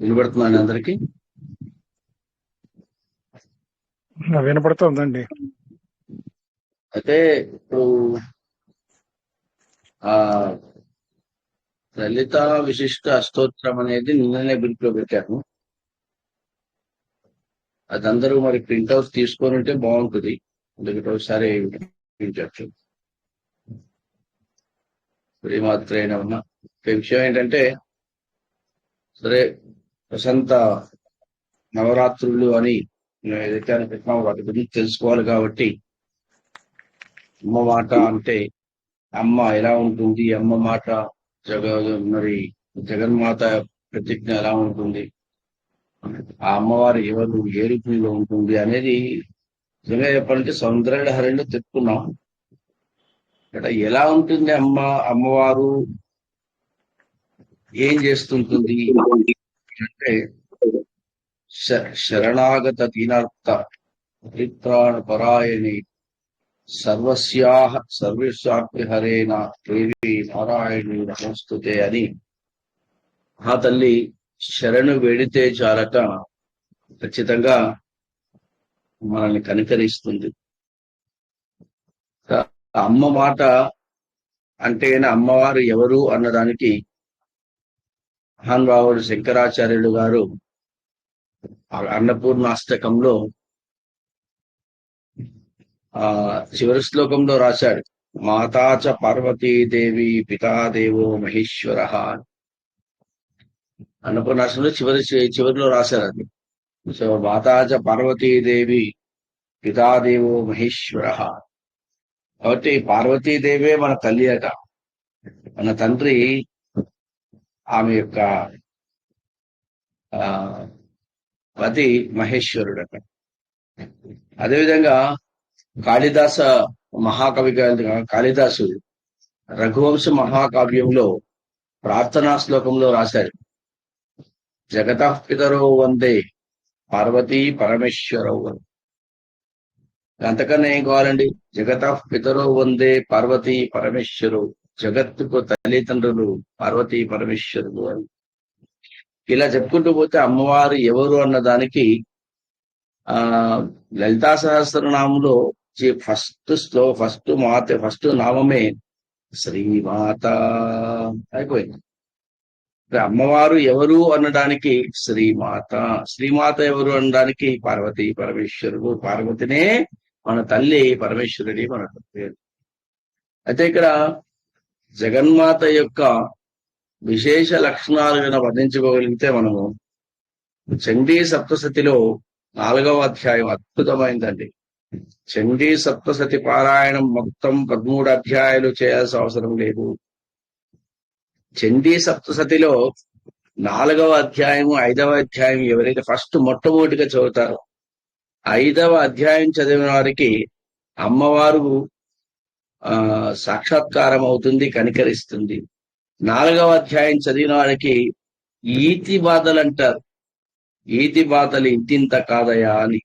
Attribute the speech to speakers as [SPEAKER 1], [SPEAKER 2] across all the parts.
[SPEAKER 1] వినబడుతున్నాను అందరికి.
[SPEAKER 2] వినపడుతుందండి.
[SPEAKER 1] అయితే ఇప్పుడు ఆ లలిత విశిష్ట అష్టోత్తరం అనేది నిన్ననే గ్రూప్ లో పెట్టాను. అది అందరూ మరి ప్రింట్అవుట్ తీసుకొని ఉంటే బాగుంటుంది. ఎందుకంటే ఒకసారి వినిపించచ్చు. శ్రీమాత్రే నమః. విషయం ఏంటంటే, సరే వసంత నవరాత్రులు అని ఏదైతే అనుకుంటున్నామో వాటి గురించి తెలుసుకోవాలి కాబట్టి, అమ్మ మాట అంటే అమ్మ ఎలా ఉంటుంది, అమ్మ మాట మరి జగన్మాత ప్రతిజ్ఞ ఎలా ఉంటుంది, ఆ అమ్మవారు ఎవరు, ఏ రూపంలో ఉంటుంది అనేది నిజంగా చెప్పాలంటే సౌందర్యలహరిలో చెప్పుకున్నాం. ఇక్కడ ఎలా ఉంటుంది అమ్మవారు ఏం చేస్తుంటుంది అంటే, శరణాగత దీనార్థ పరిత్రాణ పరాయణి సర్వస్యాపి హరేన దేవి నారాయణి నమస్తుతే అని ఆ తల్లి శరణు వేడితే చాలక ఖచ్చితంగా మనల్ని కనికరిస్తుంది. అమ్మ మాట అంటేనే అమ్మవారు ఎవరు అన్నదానికి మహానుభావుడు శంకరాచార్యులు గారు అన్నపూర్ణాష్టకంలో చివరి శ్లోకంలో రాశాడు, మాతాచ పార్వతీదేవి పితాదేవో మహేశ్వర. అన్నపూర్ణాష్టకంలో చివరిలో రాశారు అది. సో మాతాచ పార్వతీదేవి పితాదేవో మహేశ్వర. కాబట్టి పార్వతీదేవే మన తల్లి అట. మన తండ్రి ఆమె యొక్క పతి మహేశ్వరుడట. అదేవిధంగా కాళిదాస మహాకవి కాళిదాసు రఘువంశ మహాకావ్యంలో ప్రార్థనా శ్లోకంలో రాశారు, జగతః పితరో వందే పార్వతీ పరమేశ్వరౌ. అంతకన్నా ఏం కావాలండి? జగతః పితరో వందే పార్వతీ పరమేశ్వరు. జగత్తుకు తల్లిదండ్రులు పార్వతీ పరమేశ్వరులు అని ఇలా చెప్పుకుంటూ పోతే అమ్మవారు ఎవరు అన్నదానికి లలితా సహస్రనామంలో ఫస్ట్ నామమే శ్రీమాత అయిపోయింది. అమ్మవారు ఎవరు అనడానికి శ్రీమాత, శ్రీమాత ఎవరు అనడానికి పార్వతీ పరమేశ్వరుడు. పార్వతినే మన తల్లి, పరమేశ్వరుడి మన పేరు. అయితే ఇక్కడ జగన్మాత యొక్క విశేష లక్షణాలు వర్ణించుకోగలిగితే మనము చండీ సప్తసతిలో 4వ అధ్యాయం అద్భుతమైందండి. చండీ సప్తసతి పారాయణం మొత్తం 13 అధ్యాయాలు చేయాల్సిన అవసరం లేదు. చండీ సప్తసతిలో 4వ అధ్యాయము 5వ అధ్యాయం ఎవరైతే మొట్టమొదటిగా చదువుతారో, 5వ అధ్యాయం చదివిన వారికి అమ్మవారు సాక్షాత్కారం అవుతుంది, కనికరిస్తుంది. 4వ అధ్యాయం చదివిన వారికి ఈతి బాధలు అంటారు. ఈతి బాధలు ఇంతింత కాదయా అని.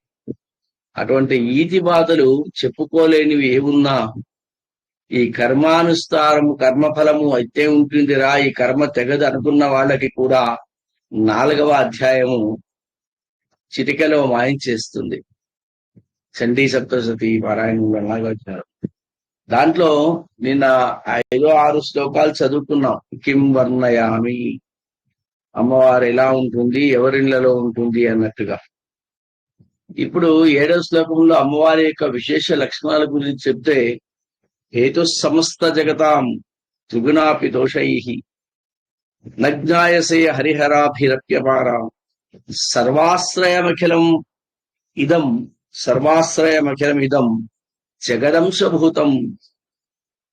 [SPEAKER 1] అటువంటి ఈతి బాధలు చెప్పుకోలేనివి ఏమున్నా, ఈ కర్మానుసారము కర్మఫలము అయితే ఉంటుందిరా, ఈ కర్మ తెగదు అనుకున్న వాళ్ళకి కూడా 4వ అధ్యాయము చిటికలో మాయించేస్తుంది. చండీ సప్తశతి పారాయణంలో 4వ అధ్యాయం. దాంట్లో నిన్న 5-6 శ్లోకాలు చదువుకున్నాం. కిం వర్ణయామి, అమ్మవారు ఎలా ఉంటుంది, ఎవరిళ్లలో ఉంటుంది అన్నట్టుగా. ఇప్పుడు 7వ శ్లోకంలో అమ్మవారి యొక్క విశేష లక్షణాల గురించి చెప్తే, హేతు సమస్త జగతాం త్రిగుణాపి దోషైః నజ్ఞాయసే హరిహరాభిరప్యపారాం సర్వాశ్రయమఖిలం ఇదం జగదంశభూతం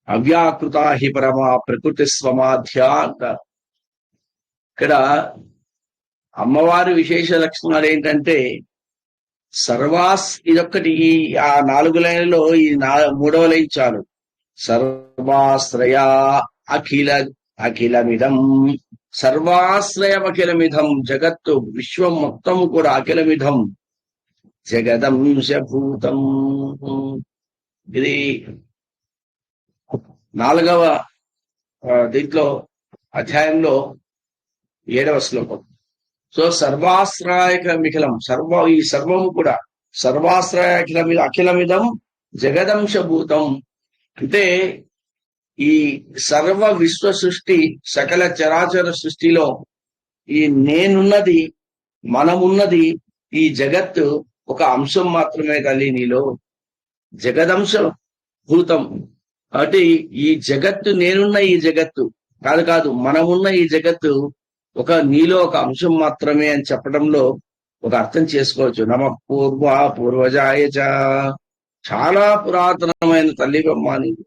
[SPEAKER 1] అవ్యాకృతా హి పరమా ప్రకృతి స్వమాధ్యా అంటారు. ఇక్కడ అమ్మవారి విశేష లక్షణాలు ఏంటంటే, ఇదొక్కటి. ఆ 4 లైన్లలో ఈ 3వ లైన్ చాలు. సర్వాశ్రయా అఖిలమిదం, సర్వాశ్రయమఖిలమిదం, జగత్తు విశ్వం మొత్తం కూడా అఖిలమిదం జగదంశభూతం. ఇది 4వ దీంట్లో అధ్యాయంలో 7వ శ్లోకం. సో సర్వాశ్రయమిఖిలం, ఈ సర్వము కూడా అఖిలమిదం జగదంశభూతం. అంటే ఈ సర్వ విశ్వ సృష్టి, సకల చరాచర సృష్టిలో ఈ నేనున్నది, మనమున్నది, ఈ జగత్తు ఒక అంశం మాత్రమే తల్లి నీలో. జగదంశ భూతం. కాబట్టి ఈ జగత్తు, నేనున్న ఈ జగత్తు కాదు, మనమున్న ఈ జగత్తు నీలో ఒక అంశం మాత్రమే అని చెప్పడంలో ఒక అర్థం చేసుకోవచ్చు. నమః పూర్వజాయ చ. చాలా పురాతనమైన తల్లి బొమ్మ నీవు.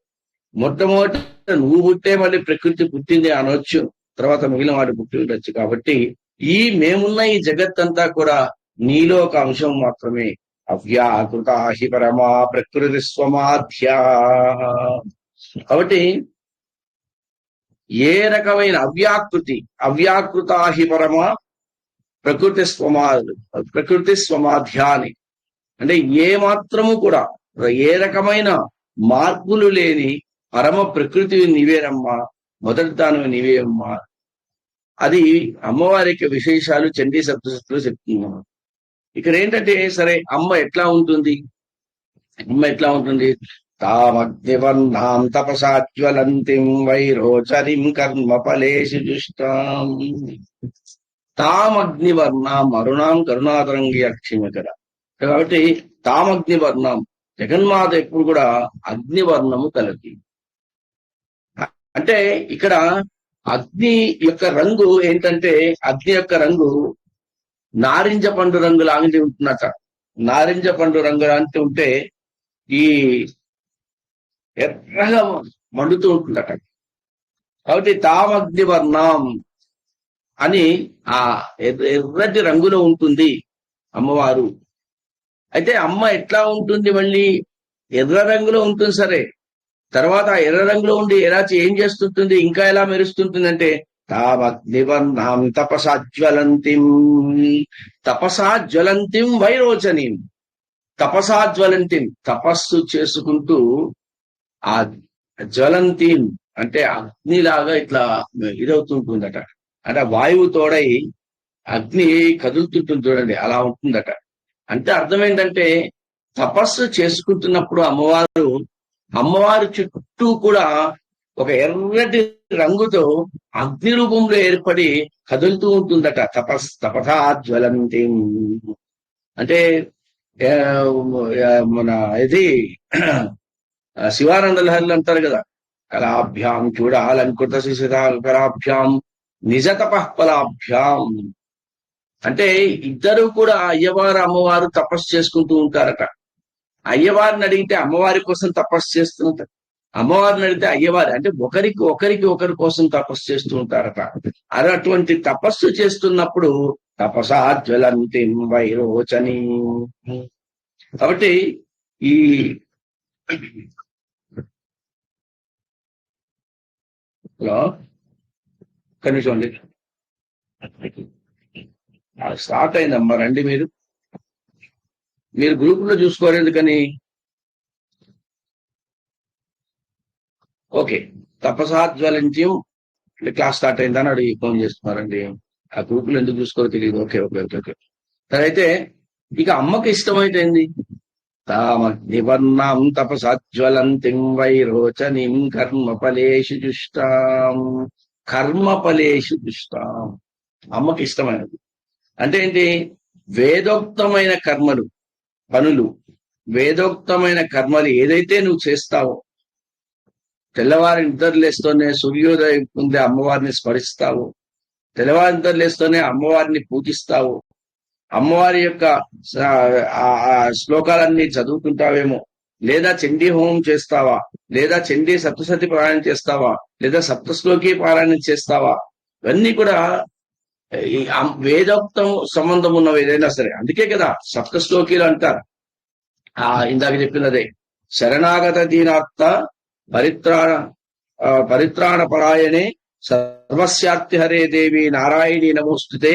[SPEAKER 1] మొట్టమొదటి నువ్వు పుట్టే మళ్ళీ ప్రకృతి పుట్టింది అనొచ్చు, తర్వాత మిగిలిన వాడు పుట్టి ఉండొచ్చు. కాబట్టి మేమున్న ఈ జగత్తంతా కూడా నీలో ఒక అంశం మాత్రమే. అవ్యాకృత హి పరమా ప్రకృతి స్వమాధ్యా. కాబట్టి ఏ రకమైన అవ్యాకృత హి పరమా ప్రకృతి స్వమాధ్యాని, అంటే ఏ మాత్రము కూడా ఏ రకమైన మార్పులు లేని పరమ ప్రకృతి నీవేనమ్మా, మొదటి దానివి నీవేమ్మా. అది అమ్మవారికి విశేషాలు చండీ సప్తశతిలో చెప్తున్నాం. ఇక్కడ ఏంటంటే, సరే అమ్మ ఎట్లా ఉంటుంది? తామగ్నివర్ణాం తపసాజ్వలంతిం వైరోచరిం కర్మ ఫలేషు జుష్టాం. తామగ్నివర్ణాం అరుణాం కరుణాతరంగి అక్షిమకర. కాబట్టి తామగ్నివర్ణం, జగన్మాత ఎప్పుడు కూడా అగ్నివర్ణము కలది. అంటే ఇక్కడ అగ్ని యొక్క రంగు ఏంటంటే, అగ్ని యొక్క రంగు నారింజ పండు రంగు లాంటి ఉంటున్నట. నారింజ పండు రంగు లాంటి ఉంటే ఈ ఎర్రగా మండుతూ ఉంటుందట. కాబట్టి తామగ్నివర్ణం అని ఆ ఎర్రటి రంగులో ఉంటుంది అమ్మవారు. అయితే అమ్మ ఎట్లా ఉంటుంది? మళ్ళీ ఎర్ర రంగులో ఉంటుంది సరే, తర్వాత ఎర్ర రంగులో ఉండి ఏం చేస్తుంటుంది, ఇంకా ఎలా మెరుస్తుంటుంది అంటే, తామగ్నివర్ణాం తపసాజ్వలంతిం వైరోచనీం. తపసాజ్వలంతిం, తపస్సు చేసుకుంటూ ఆ జ్వలంతిం అంటే అగ్నిలాగా ఇట్లా ఇదవుతుంటుందట. అంటే వాయువు తోడై అగ్ని కదులుతుంటుంది చూడండి, అలా ఉంటుందట. అంటే అర్థం ఏంటంటే, తపస్సు చేసుకుంటున్నప్పుడు అమ్మవారు చుట్టూ కూడా ఒక రంగుతో అగ్ని రూపంలో ఏర్పడి కదులుతూ ఉంటుందట. తపసాజ్వలంతి అంటే మన ఇది శివానంద లహర్లు అంటారు కదా, కళాభ్యాం చూడాలంకృత శిశిరాభ్యాం నిజ తపఃఫలాభ్యాం. అంటే ఇద్దరు కూడా అయ్యవారు అమ్మవారు తపస్సు చేసుకుంటూ ఉంటారట. అయ్యవారిని అడిగితే అమ్మవారి కోసం తపస్సు చేస్తుంటారు, అమ్మవారిని అడిగితే అయ్యవారి అంటే ఒకరి కోసం తపస్సు చేస్తూ ఉంటారట. అటువంటి తపస్సు చేస్తున్నప్పుడు తపసాజ్వలంతి వైరోచని. కాబట్టి ఈ హలో కనీసం అండి స్టార్ట్ అయిందమ్మా, రండి. మీరు గ్రూప్ లో చూసుకోరు ఎందుకని? ఓకే, తపసాజ్వలంత్యం క్లాస్ స్టార్ట్ అయిందని అడిగి ఫోన్ చేస్తున్నారండి. ఆ గ్రూప్ లో ఎందుకు చూసుకోరో తెలియదు. ఓకే ఓకే ఓకే ఓకే సరే. అయితే ఇక అమ్మకి ఇష్టమైపోయింది. తామగ్నివర్ణాం తపసాజ్వలంతిం వైరోచనీం కర్మఫలేషు జుష్టాం. అమ్మకి ఇష్టమైనది అంటే ఏంటి? వేదోక్తమైన పనులు, వేదోక్తమైన కర్మలు ఏదైతే నువ్వు చేస్తావో, తెల్లవారి నిద్రలేస్తూనే సూర్యోదయం ముందే అమ్మవారిని స్మరిస్తావు, తెల్లవారి నిద్రలేస్తూనే అమ్మవారిని పూజిస్తావు, అమ్మవారి యొక్క శ్లోకాలన్నీ చదువుకుంటావేమో, లేదా చండీ హోమం చేస్తావా, లేదా చండీ సప్తశతి పారాయణ చేస్తావా, లేదా సప్తశ్లోకి పారాయణ చేస్తావా, ఇవన్నీ కూడా ఈ వేదోక్తం సంబంధం ఉన్నవి ఏదైనా సరే. అందుకే కదా సప్తశ్లోకీలు అంటారు. ఇందాక చెప్పినదే, శరణాగత దీనాత్త పరిత్రాణ పరాయణే సర్వస్యార్తి హరే దేవి నారాయణి నమోస్తుతే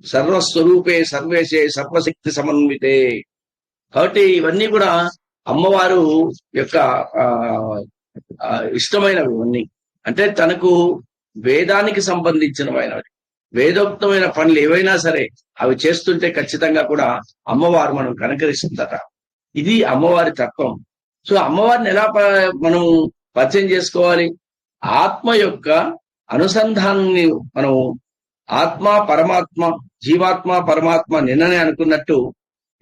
[SPEAKER 1] సర్వస్వరూపే సర్వేశే సర్వశక్తి సమన్వితే. కాబట్టి ఇవన్నీ కూడా అమ్మవారు యొక్క ఇష్టమైనవి. ఇవన్నీ అంటే తనకు వేదానికి సంబంధించినవి. వేదోక్తమైన పనులు ఏవైనా సరే అవి చేస్తుంటే ఖచ్చితంగా కూడా అమ్మవారు మనం కనకరిస్తుందట. ఇది అమ్మవారి తత్వం. సో అమ్మవారిని ఎలా మనం పరిచయం చేసుకోవాలి? ఆత్మ యొక్క అనుసంధానాన్ని మనం ఆత్మ పరమాత్మ, జీవాత్మ పరమాత్మ నిన్ననే అనుకున్నట్టు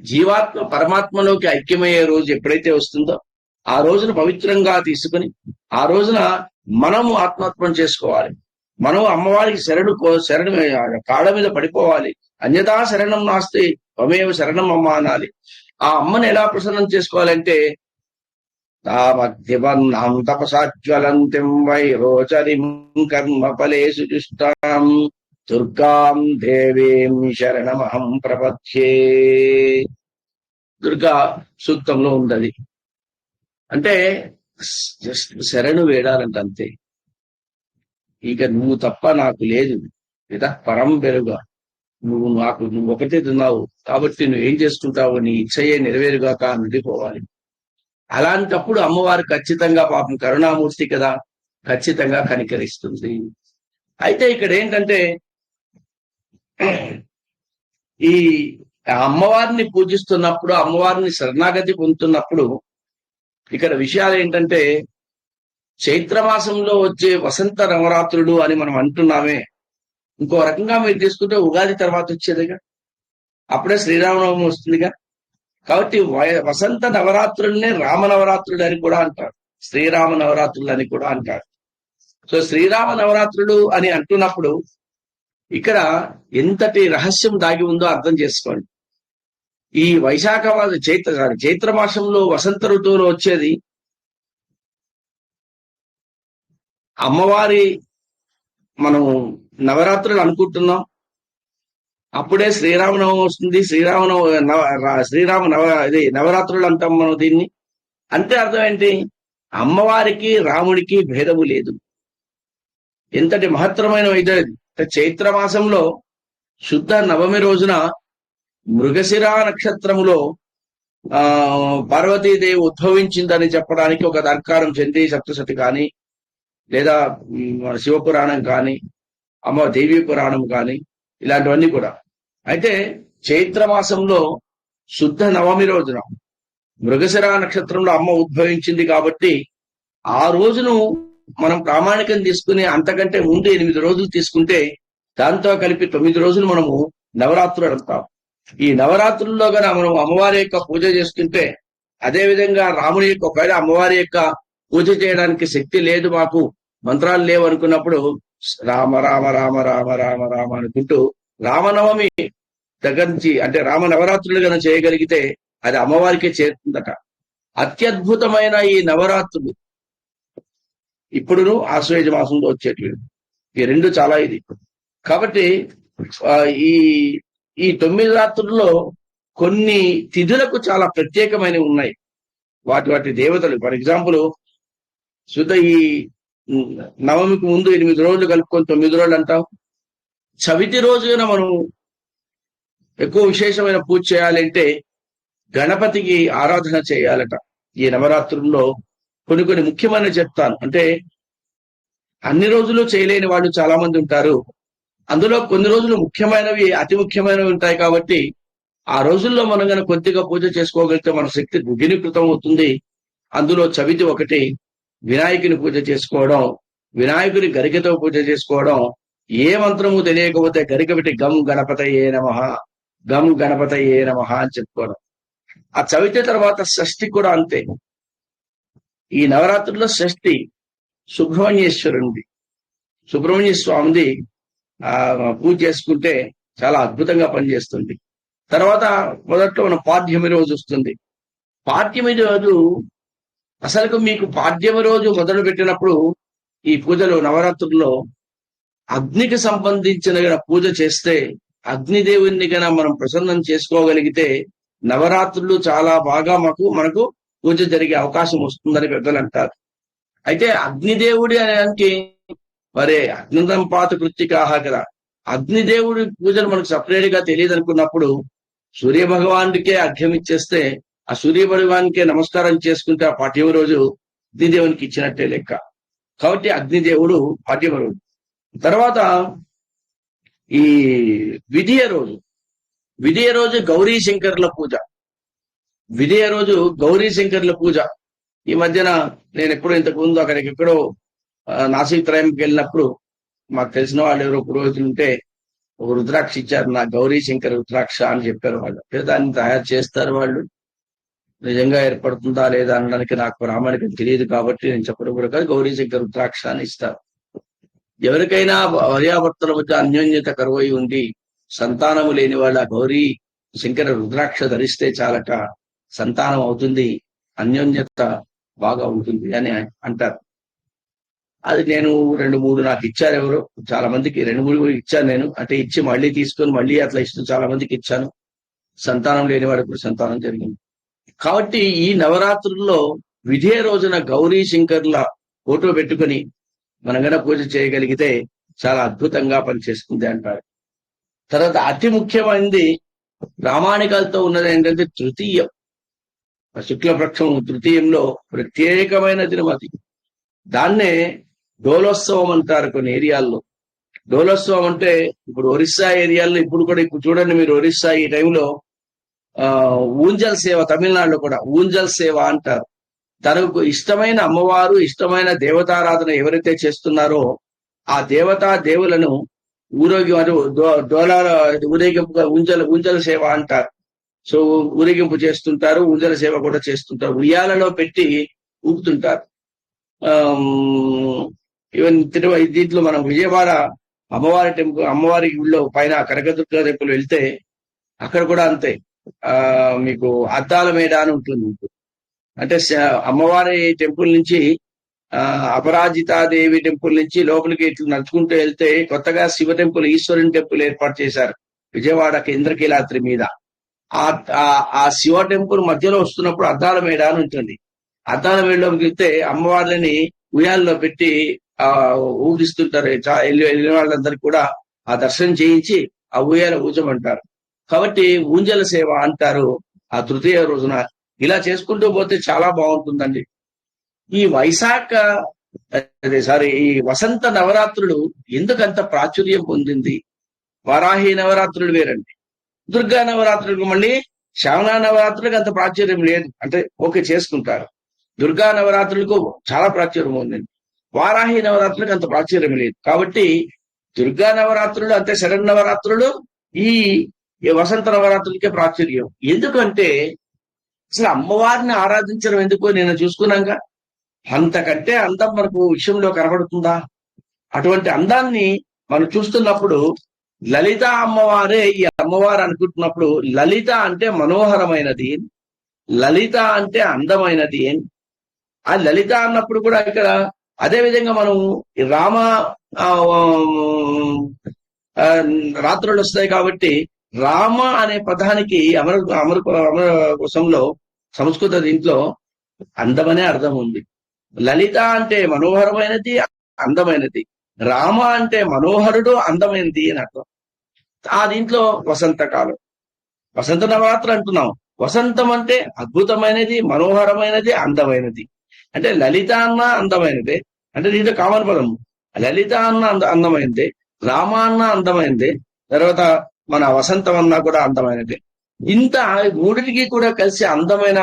[SPEAKER 1] జీవాత్మ పరమాత్మలోకి ఐక్యమయ్యే రోజు ఎప్పుడైతే వస్తుందో ఆ రోజును పవిత్రంగా తీసుకుని ఆ రోజున మనము ఆత్మాత్మం చేసుకోవాలి. మనం అమ్మవారికి శరణు కాళ్ళ మీద పడిపోవాలి. అన్యథా శరణం నాస్తి త్వమేవ శరణం అమ్మ అనాలి. ఆ అమ్మని ఎలా ప్రసన్నం చేసుకోవాలంటే తామద్యవన్నాం తపసాజ్వలంతిం వైరోచరిం కర్మ ఫలేషు దుష్టాం దుర్గాం దేవీం శరణమహం ప్రపద్యే. దుర్గా సూక్తంలో ఉందది. అంటే జస్ట్ శరణు వేడాలంట అంతే. ఇక నువ్వు తప్ప నాకు లేదు, ఇదా పరం పెరుగా, నువ్వు ఒకటే తిన్నావు కాబట్టి నువ్వేం చేసుకుంటావు, నీ ఇచ్చయే నెరవేరుగాక నుండిపోవాలి. అలాంటప్పుడు అమ్మవారు ఖచ్చితంగా పాపం కరుణామూర్తి కదా, ఖచ్చితంగా కనికరిస్తుంది. అయితే ఇక్కడ ఏంటంటే ఈ అమ్మవారిని పూజిస్తున్నప్పుడు, అమ్మవారిని శరణాగతి పొందుతున్నప్పుడు ఇక్కడ విషయాలు ఏంటంటే చైత్రమాసంలో వచ్చే వసంత నవరాత్రులు అని మనం అంటున్నామే. ఇంకో రకంగా మీరు తీసుకుంటే ఉగాది తర్వాత వచ్చేదిగా, అప్పుడే శ్రీరామనవమి వస్తుందిగా. కాబట్టి వసంత నవరాత్రుల్ని రామ నవరాత్రులు అని కూడా అంటారు, శ్రీరామ నవరాత్రులు అని కూడా అంటారు. సో శ్రీరామ నవరాత్రులు అని అంటున్నప్పుడు ఇక్కడ ఎంతటి రహస్యం దాగి ఉందో అర్థం చేసుకోండి. ఈ వైశాఖ చైత్రమాసంలో వసంత ఋతువులో వచ్చేది అమ్మవారి మనం నవరాత్రులు అనుకుంటున్నాం, అప్పుడే శ్రీరామనవమి వస్తుంది. నవరాత్రులు అంటాం మనం దీన్ని. అంటే అర్థం ఏంటి? అమ్మవారికి రాముడికి భేదము లేదు. ఎంతటి మహత్తరమైన వైద్యం. చైత్రమాసంలో శుద్ధ నవమి రోజున మృగశిర నక్షత్రములో పార్వతీదేవి ఉద్భవించిందని చెప్పడానికి ఒక తర్కారం చండీ సప్తశతి కానీ, లేదా శివపురాణం కానీ, అమ్మ దేవీ పురాణం కానీ, ఇలాంటివన్నీ కూడా. అయితే చైత్రమాసంలో శుద్ధ నవమి రోజున మృగశిర నక్షత్రంలో అమ్మ ఉద్భవించింది కాబట్టి ఆ రోజును మనం ప్రామాణికం తీసుకుని అంతకంటే ముందు 8 రోజులు తీసుకుంటే దాంతో కలిపి 9 రోజులు మనము నవరాత్రులు అంటాం. ఈ నవరాత్రుల్లో కనుక మనం అమ్మవారి యొక్క పూజ చేసుకుంటే, అదే విధంగా రాముని యొక్క ఒకవేళ అమ్మవారి యొక్క పూజ చేయడానికి శక్తి లేదు, మాకు మంత్రాలు లేవు అనుకున్నప్పుడు రామ రామ రామ రామ రామ రామ అనుకుంటూ రామనవమి దగ్గర నుంచి అంటే రామ నవరాత్రులు కనుక చేయగలిగితే అది అమ్మవారికే చేరుతుందట. అత్యద్భుతమైన ఈ నవరాత్రులు ఇప్పుడును ఆశ్వేజ మాసంలో వచ్చేటివి, ఈ రెండు చాలా ఇది. కాబట్టి ఈ 9 రాత్రుల్లో కొన్ని తిథులకు చాలా ప్రత్యేకమైనవి ఉన్నాయి. వాటి దేవతలు. ఫర్ ఎగ్జాంపుల్ శుద్ధ ఈ నవమికి ముందు 8 రోజులు కలుపుకొని 9 రోజులు అంటాం. చవితి రోజున మనం ఎక్కువ విశేషమైన పూజ చేయాలంటే గణపతికి ఆరాధన చేయాలట. ఈ నవరాత్రుల్లో కొన్ని ముఖ్యమైన చెప్తాను. అంటే అన్ని రోజులు చేయలేని వాళ్ళు చాలా మంది ఉంటారు. అందులో కొన్ని రోజులు ముఖ్యమైనవి, అతి ముఖ్యమైనవి ఉంటాయి. కాబట్టి ఆ రోజుల్లో మనం కనుక కొద్దిగా పూజ చేసుకోగలిగితే మన శక్తి ద్విగుణీకృతం అవుతుంది. అందులో చవితి ఒకటి. వినాయకుని పూజ చేసుకోవడం, వినాయకుని గరికతో పూజ చేసుకోవడం, ఏ మంత్రము తెలియకపోతే గరిక పెట్టి గం గణపతయే నమః, గం గణపతయే నమః అని చెప్పుకోవడం. ఆ చవితి తర్వాత షష్ఠి కూడా అంతే. ఈ నవరాత్రుల్లో షష్ఠి సుబ్రహ్మణ్యేశ్వరునిది, సుబ్రహ్మణ్య స్వామిది పూజ చేసుకుంటే చాలా అద్భుతంగా పనిచేస్తుంది. తర్వాత మొదట్లో మనం పాడ్యమి రోజు వస్తుంది. పాడ్యమి రోజు అసలు మీకు పాడ్యమి రోజు మొదలు పెట్టినప్పుడు ఈ పూజలు నవరాత్రుల్లో అగ్నికి సంబంధించిన పూజ చేస్తే, అగ్నిదేవుని కన్నా మనం ప్రసన్నం చేసుకోగలిగితే నవరాత్రులు చాలా బాగా మనకు పూజ జరిగే అవకాశం వస్తుందని పెద్దలు అంటారు. అయితే అగ్నిదేవుడి అనేదానికి మరే అగ్నిదంపాత కృత్తికాహ కదా. అగ్నిదేవుడి పూజలు మనకు సపరేట్ గా తెలియదు అనుకున్నప్పుడు సూర్య భగవానుడికే అర్ఘ్యం ఇచ్చేస్తే, ఆ సూర్య భగవానికే నమస్కారం చేసుకుంటే ఆ పాడ్యమి రోజు అగ్నిదేవునికి ఇచ్చినట్టే లెక్క. కాబట్టి అగ్నిదేవుడు పాడ్యమి రోజు. తర్వాత ఈ విధియ రోజు గౌరీ శంకర్ల పూజ. విధియ రోజు గౌరీ శంకర్ల పూజ. ఈ మధ్యన నేను ఇంతకు ముందు అక్కడికి ఎక్కడో నాసిక్ త్రయంకి వెళ్ళినప్పుడు మాకు తెలిసిన వాళ్ళు ఎవరో పురోహితులు ఉంటే ఒక రుద్రాక్ష ఇచ్చారు, నా గౌరీ శంకర్ రుద్రాక్ష అని చెప్పారు వాళ్ళు. దాన్ని తయారు చేస్తారు వాళ్ళు, నిజంగా ఏర్పడుతుందా లేదా అనడానికి నాకు ప్రామాణికం తెలియదు కాబట్టి నేను చెప్పడం కూడా కాదు. గౌరీ శంకర్ రుద్రాక్ష అని ఇస్తారు. ఎవరికైనా భార్యాభర్తల మధ్య అన్యోన్యత కరువై ఉండి సంతానము లేని వాళ్ళ గౌరీ శంకర రుద్రాక్ష ధరిస్తే చాలక సంతానం అవుతుంది, అన్యోన్యత బాగా ఉంటుంది అని అంటారు. అది నేను 2-3 నాకు ఇచ్చారు ఎవరు, చాలా మందికి 2-3 ఇచ్చాను నేను. అంటే ఇచ్చి మళ్ళీ తీసుకొని మళ్ళీ అట్లా ఇస్తూ చాలా మందికి ఇచ్చాను. సంతానం లేని వాడికి కూడా సంతానం జరిగింది. కాబట్టి ఈ నవరాత్రుల్లో విధే రోజున గౌరీ శంకర్ల ఫోటో పెట్టుకొని మనం గన పూజ చేయగలిగితే చాలా అద్భుతంగా పనిచేస్తుంది అంటారు. తర్వాత అతి ముఖ్యమైనది ప్రామాణికాలతో ఉన్నది ఏంటంటే తృతీయం, శుక్లపక్షం తృతీయంలో ప్రత్యేకమైన దినమతి. దాన్నే డోలోత్సవం అంటారు కొన్ని ఏరియాల్లో. డోలోత్సవం అంటే ఇప్పుడు ఒరిస్సా ఏరియాల్లో ఇప్పుడు చూడండి మీరు, ఒరిస్సా ఈ టైంలో ఊంజల్ సేవ, తమిళనాడులో కూడా ఊంజల్ సేవ అంటారు. తనకు ఇష్టమైన అమ్మవారు, ఇష్టమైన దేవతారాధన ఎవరైతే చేస్తున్నారో ఆ దేవులను ఊరేగింపుగా ఊంజల సేవ అంటారు. సో ఊరేగింపు చేస్తుంటారు, ఊంజల సేవ కూడా చేస్తుంటారు, ఉయ్యాలలో పెట్టి ఊపుతుంటారు. ఈవెన్ దీంట్లో మనం విజయవాడ అమ్మవారి గుళ్ళో పైన కనకదుర్గ టెంపుల్ వెళ్తే అక్కడ కూడా అంతే, మీకు అద్దాల మేడ అని ఉంటుంది. అంటే అమ్మవారి టెంపుల్ నుంచి అపరాజితాదేవి టెంపుల్ నుంచి లోపలికి ఇట్లా నడుచుకుంటూ వెళ్తే కొత్తగా శివ టెంపుల్, ఈశ్వరుని టెంపుల్ ఏర్పాటు చేశారు విజయవాడ ఇంద్రకీలాద్రి మీద. ఆ శివ టెంపుల్ మధ్యలో వస్తున్నప్పుడు అద్దాల మేడ అని ఉంటుంది. అద్దాల మేడలోకి వెళ్తే అమ్మవార్లని ఉయ్యాల్లో పెట్టి ఊగిస్తుంటారు. వెళ్ళిన వాళ్ళందరికీ కూడా ఆ దర్శనం చేయించి ఆ ఉయ్యాల ఊచమంటారు. కాబట్టి ఊంజల సేవ అంటారు ఆ తృతీయ రోజున. ఇలా చేసుకుంటూ పోతే చాలా బాగుంటుందండి. ఈ ఈ వసంత నవరాత్రులు ఎందుకంత ప్రాచుర్యం పొందింది? వారాహి నవరాత్రులు వేరండి, దుర్గా నవరాత్రులకు మళ్ళీ శ్రావణ నవరాత్రులకు అంత ప్రాచుర్యం లేదు. అంటే ఓకే చేసుకుంటారు. దుర్గా నవరాత్రులకు చాలా ప్రాచుర్యం పొందింది, వారాహి నవరాత్రులకు అంత ప్రాచుర్యం లేదు. కాబట్టి దుర్గా నవరాత్రులు అంటే శరన్నవరాత్రులు, ఈ వసంత నవరాత్రులకే ప్రాచుర్యం. ఎందుకంటే అసలు అమ్మవారిని ఆరాధించడం ఎందుకో నేను చూసుకున్నాక అంతకంటే అందం మనకు విషయంలో కనబడుతుందా? అటువంటి అందాన్ని మనం చూస్తున్నప్పుడు లలిత అమ్మవారే ఈ అమ్మవారు అనుకుంటున్నప్పుడు, లలిత అంటే మనోహరమైనది, లలిత అంటే అందమైనది. ఆ లలిత అన్నప్పుడు కూడా ఇక్కడ అదే విధంగా మనం రామ రాత్రులు వస్తాయి కాబట్టి రామ అనే పదానికి అమర కోశంలో సంస్కృత దీంట్లో అందమనే అర్థం ఉంది. లలిత అంటే మనోహరమైనది, అందమైనది. రామ అంటే మనోహరుడు, అందమైనది అని అర్థం. ఆ దీంట్లో వసంతకాలం, వసంత నవరాత్రి అంటున్నాం. వసంతం అంటే అద్భుతమైనది, మనోహరమైనది, అందమైనది. అంటే లలిత అన్న అందమైనదే, అంటే దీంట్లో కామన్ పదం. లలిత అన్న అందమైనదే, రామ అన్న అందమైనదే, తర్వాత మన వసంతం అన్నా కూడా అందమైనదే. ఇంత మూడిటికి కూడా కలిసి అందమైన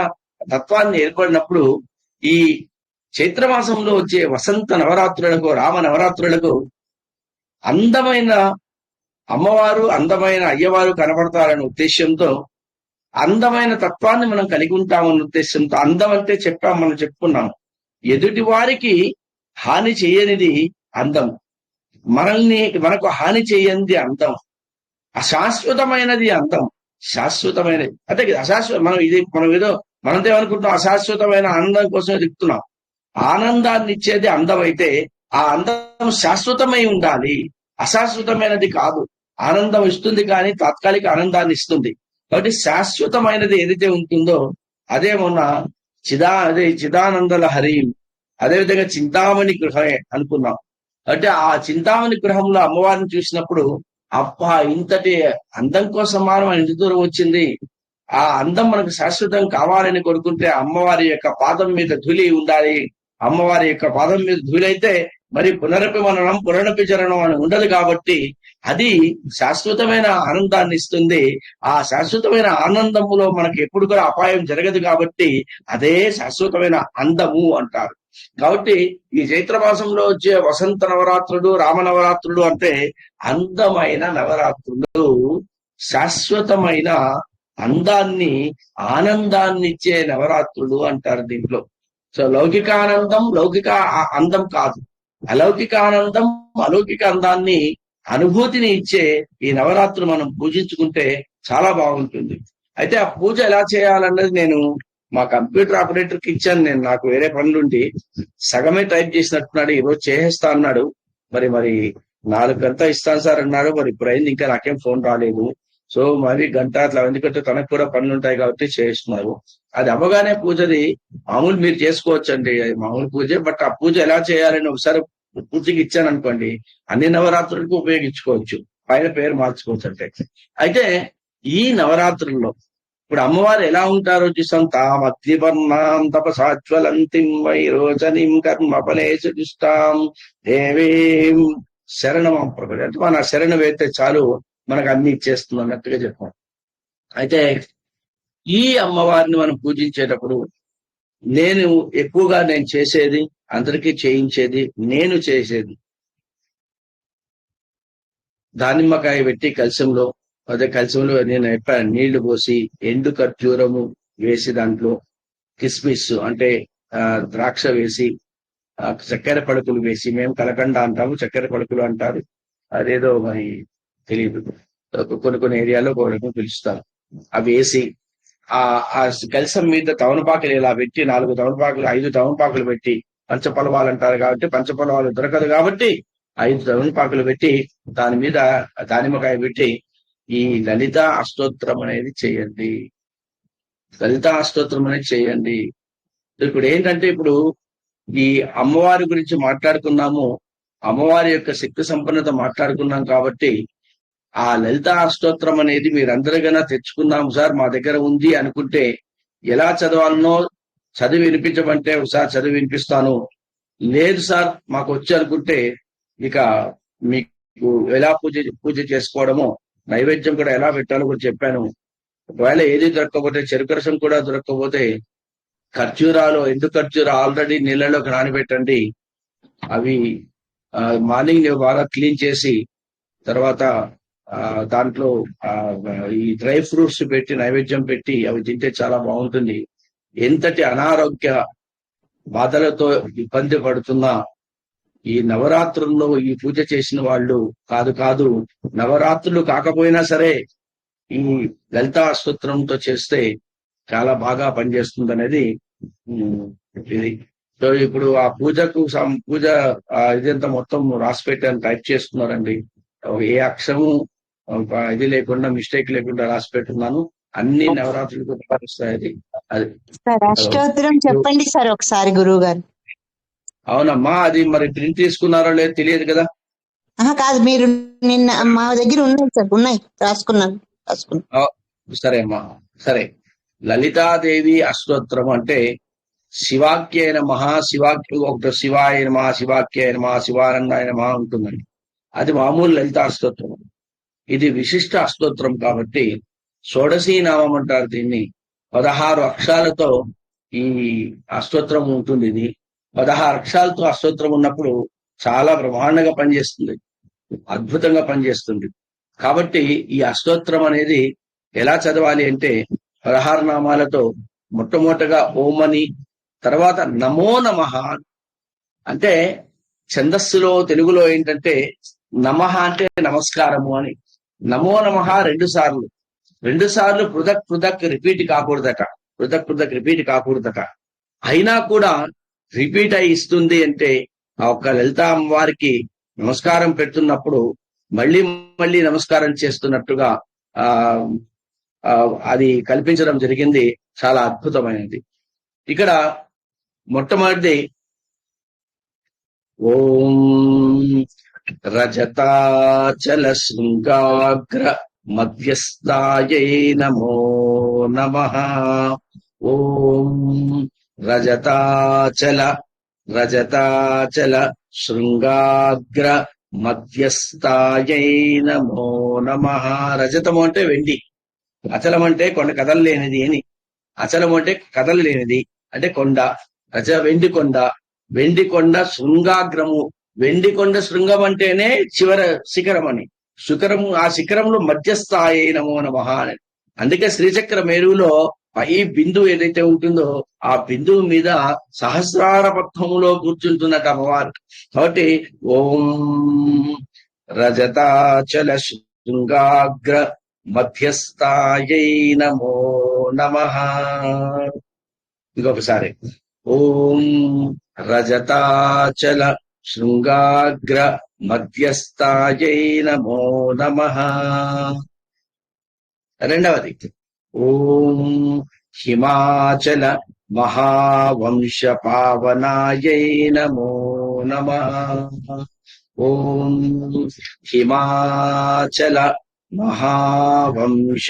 [SPEAKER 1] తత్వాన్ని ఏర్పడినప్పుడు ఈ చైత్రమాసంలో వచ్చే వసంత నవరాత్రులకు, రామ నవరాత్రులకు అందమైన అమ్మవారు, అందమైన అయ్యవారు కనబడతారనే ఉద్దేశంతో, అందమైన తత్వాన్ని మనం కలిగి ఉంటామన్న ఉద్దేశంతో, అందం అంటే మనం చెప్పుకున్నాం, ఎదుటి వారికి హాని చేయనిది అందం, మనకు హాని చేయనిది అందం, అశాశ్వతమైనది అందం. శాశ్వతమైనది అంటే మనం ఏదో మనతో ఏమనుకుంటున్నాం, అశాశ్వతమైన ఆనందం కోసం చెప్తున్నాం. ఆనందాన్ని ఇచ్చేది అందం అయితే ఆ అందం శాశ్వతమై ఉండాలి, అశాశ్వతమైనది కాదు. ఆనందం ఇస్తుంది కానీ తాత్కాలిక ఆనందాన్ని ఇస్తుంది. కాబట్టి శాశ్వతమైనది ఏదైతే ఉంటుందో అదే చిదానందల హరి, అదేవిధంగా చింతామణి గృహమే అనుకున్నాం. అంటే ఆ చింతామణి గృహంలో అమ్మవారిని చూసినప్పుడు అబ్బా ఇంతటి అందం కోసం మనం ఇంత దూరం వచ్చింది, ఆ అందం మనకు శాశ్వతం కావాలని కోరుకుంటే అమ్మవారి యొక్క పాదం మీద ధూళి ఉండాలి. అమ్మవారి యొక్క పాదం మీద ధూళి అయితే మరి పునరపి మననం పునరపి చరణం అని ఉండదు కాబట్టి అది శాశ్వతమైన ఆనందాన్ని ఇస్తుంది. ఆ శాశ్వతమైన ఆనందములో మనకి ఎప్పుడు కూడా అపాయం జరగదు కాబట్టి అదే శాశ్వతమైన అందము అంటారు. కాబట్టి ఈ చైత్ర మాసంలో వచ్చే వసంత నవరాత్రులు, రామ నవరాత్రులు అంటే అందమైన నవరాత్రులు, శాశ్వతమైన అందాన్ని, ఆనందాన్ని ఇచ్చే నవరాత్రులు అంటారు దీంట్లో. సో లౌకిక ఆనందం లౌకిక అందం కాదు, అలౌకిక ఆనందం అలౌకిక అందాన్ని, అనుభూతిని ఇచ్చే ఈ నవరాత్రులు మనం పూజించుకుంటే చాలా బాగుంటుంది. అయితే ఆ పూజ ఎలా చేయాలన్నది నేను మా కంప్యూటర్ ఆపరేటర్కి ఇచ్చాను. నేను నాకు వేరే పనులుండి సగమే టైప్ చేసినట్టున్నాడు, ఈరోజు చేసేస్తా అన్నాడు. మరి 4 గంటలు ఇస్తాను సార్ అన్నాడు. మరి ఇప్పుడు అయింది, ఇంకా నాకేం ఫోన్ రాలేదు. సో మరి గంట అట్లా, ఎందుకంటే తనకు కూడా పనులు ఉంటాయి కాబట్టి చేస్తున్నారు. అది అవ్వగానే పూజది మామూలు మీరు చేసుకోవచ్చండి, అది మామూలు పూజ. బట్ ఆ పూజ ఎలా చేయాలని ఒకసారి పూర్తిగా ఇచ్చాను అనుకోండి, అన్ని నవరాత్రులకు ఉపయోగించుకోవచ్చు, పైన పేరు మార్చుకోవచ్చు అంటే. అయితే ఈ నవరాత్రుల్లో ఇప్పుడు అమ్మవారు ఎలా ఉంటారో చూసాం. తామగ్నివర్ణాం తపసాజ్వలంతిం వైరోచనిం కర్మఫలేషుష్టాం దేవీం శరణం ప్రకృతి. అంటే మన శరణ వేస్తే చాలు మనకు అన్ని ఇచ్చేస్తుంది అన్నట్టుగా చెప్పాం. అయితే ఈ అమ్మవారిని మనం పూజించేటప్పుడు నేను ఎక్కువగా చేసేది, అందరికీ చేయించేది, నేను చేసేది దానిమ్మకాయ పెట్టి కలశంలో, అదే కలశంలో నేను చెప్పాను, నీళ్లు పోసి ఎండు ఖర్జూరము వేసి దాంట్లో కిస్మిస్ అంటే ద్రాక్ష వేసి, చక్కెర పలుకులు వేసి, మేము కలకండ అంటాము, చక్కెర పలుకులు అంటారు, అదేదో మరి తెలియదు, కొన్ని ఏరియాలో కొన్ని పిలుస్తారు. అవి వేసి ఆ కలశం మీద తమలపాకులు ఇలా పెట్టి 4 తమలపాకులు 5 తమలపాకులు పెట్టి, పంచపలవాలు అంటారు కాబట్టి పంచపలవాలు దొరకదు కాబట్టి 5 తమలపాకులు పెట్టి దాని మీద దానిమ్మకాయ పెట్టి ఈ లలితా అష్టోత్తరం అనేది చేయండి. లలితా అష్టోత్తరం అనేది చేయండి. ఇప్పుడు ఏంటంటే, ఇప్పుడు ఈ అమ్మవారి గురించి మాట్లాడుకున్నాము, అమ్మవారి యొక్క శక్తి సంపన్నత మాట్లాడుకున్నాం కాబట్టి ఆ లలితా అష్టోత్తరం అనేది మీరందరూ గన తెచ్చుకుందాం సార్, మా దగ్గర ఉంది అనుకుంటే ఎలా చదవాలనో చదివి వినిపించమంటే ఒకసారి చదివి వినిపిస్తాను. లేదు సార్ మాకు వచ్చి అనుకుంటే ఇక మీకు ఎలా పూజ చేసుకోవడమో, నైవేద్యం కూడా ఎలా పెట్టాలో కూడా చెప్పాను. ఒకవేళ ఏది దొరకకపోతే, చెరుకు రసం కూడా దొరకకపోతే ఖర్జూరాలు, ఎండు ఖర్జూర ఆల్రెడీ నీళ్ళలోకి నానబెట్టండి. అవి మార్నింగ్ బాగా క్లీన్ చేసి తర్వాత దాంట్లో ఈ డ్రై ఫ్రూట్స్ పెట్టి నైవేద్యం పెట్టి అవి తింటే చాలా బాగుంటుంది. ఎంతటి అనారోగ్య బాధలతో ఇబ్బంది పడుతున్నా ఈ నవరాత్రుల్లో ఈ పూజ చేసిన వాళ్ళు కాదు నవరాత్రులు కాకపోయినా సరే ఈ లలితా స్తోత్రంతో చేస్తే చాలా బాగా పనిచేస్తుంది అనేది ఇది. సో ఇప్పుడు ఆ పూజకు పూజ ఇదంతా మొత్తం రాసి పెట్టాను, టైప్ చేస్తున్నారండి. ఏ అక్షరము ఇది లేకుండా, మిస్టేక్ లేకుండా రాసి పెట్టున్నాను. అన్ని నవరాత్రులకు ఉపకరిస్తాయి. అది
[SPEAKER 2] అష్టోత్తరం చెప్పండి సార్ ఒకసారి గురువు గారు.
[SPEAKER 1] అవునమ్మా, అది మరి ప్రింట్ తీసుకున్నారో లేదో తెలియదు కదా.
[SPEAKER 2] కాదు, మీరు నిన్న మా దగ్గర ఉన్నాయి సార్, ఉన్నాయి, రాసుకున్నాను.
[SPEAKER 1] సరే అమ్మా, సరే. లలితాదేవి అష్టోత్తరం అంటే శివాఖ్య అయిన మహాశివాఖ్య, ఒకటి శివాయ నమః, శివాఖ్య అయిన మహా, శివానందాయ నమః ఉంటుందండి. అది మామూలు లలితా అష్టోత్తరం. ఇది విశిష్ట అష్టోత్తరం కాబట్టి షోడశీ నామం అంటారు దీన్ని. 16 అక్షరాలతో ఈ అష్టోత్తరం ఉంటుంది. ఇది 16 అక్షరాలతో అష్టోత్తరం ఉన్నప్పుడు చాలా బ్రహ్మాండంగా పనిచేస్తుంది, అద్భుతంగా పనిచేస్తుంది. కాబట్టి ఈ అష్టోత్తరం అనేది ఎలా చదవాలి అంటే 16 నామాలతో మొట్టమొదటగా ఓం అని, తర్వాత నమో నమః అంటే ఛందస్సులో తెలుగులో ఏంటంటే నమః అంటే నమస్కారము అని, నమో నమః 2 సార్లు, 2 సార్లు పృథక్ రిపీట్ కాకూడదట. అయినా కూడా రిపీట్ అయి ఇస్తుంది అంటే ఆ ఒక్క లలితా అమ్మవారికి నమస్కారం పెడుతున్నప్పుడు మళ్ళీ మళ్ళీ నమస్కారం చేస్తున్నట్టుగా అది కల్పించడం జరిగింది. చాలా అద్భుతమైనది. ఇక్కడ మొట్టమొదటిది ఓం రజతాచల శృంగాగ్ర మధ్యస్థాయై నమో నమః. ఓం రజతాచల రజతాచల శృంగాగ్ర మధ్యస్థాయై నమో నమః. రజతము అంటే వెండి, అచలం అంటే కొండ కదలలేనిది అని. అచలం అంటే కదలలేనిది అంటే కొండ. వెండి కొండ, వెండి కొండ శృంగాగ్రము. వెండి కొండ శృంగం అంటేనే చివర శిఖరం అని. శిఖరము, ఆ శిఖరంలో మధ్యస్థాయి నమో నమః అని. అందుకే శ్రీచక్ర మేరులో పై బిందువు ఏదైతే ఉంటుందో ఆ బిందువు మీద సహస్రార పద్మములో కూర్చుంటున్నట్టు అమ్మవారు. కాబట్టి ఓం రజతాచల శృంగాగ్ర మధ్యస్థాయై నమో నమః. ఇంకొకసారి ఓం రజతాచల శృంగాగ్ర మధ్యస్థాయై నమో నమః. రెండవది ఓం హిమాచల మహావంశ పావనాయై నమో నమః. ఓం హిమాచల మహావంశ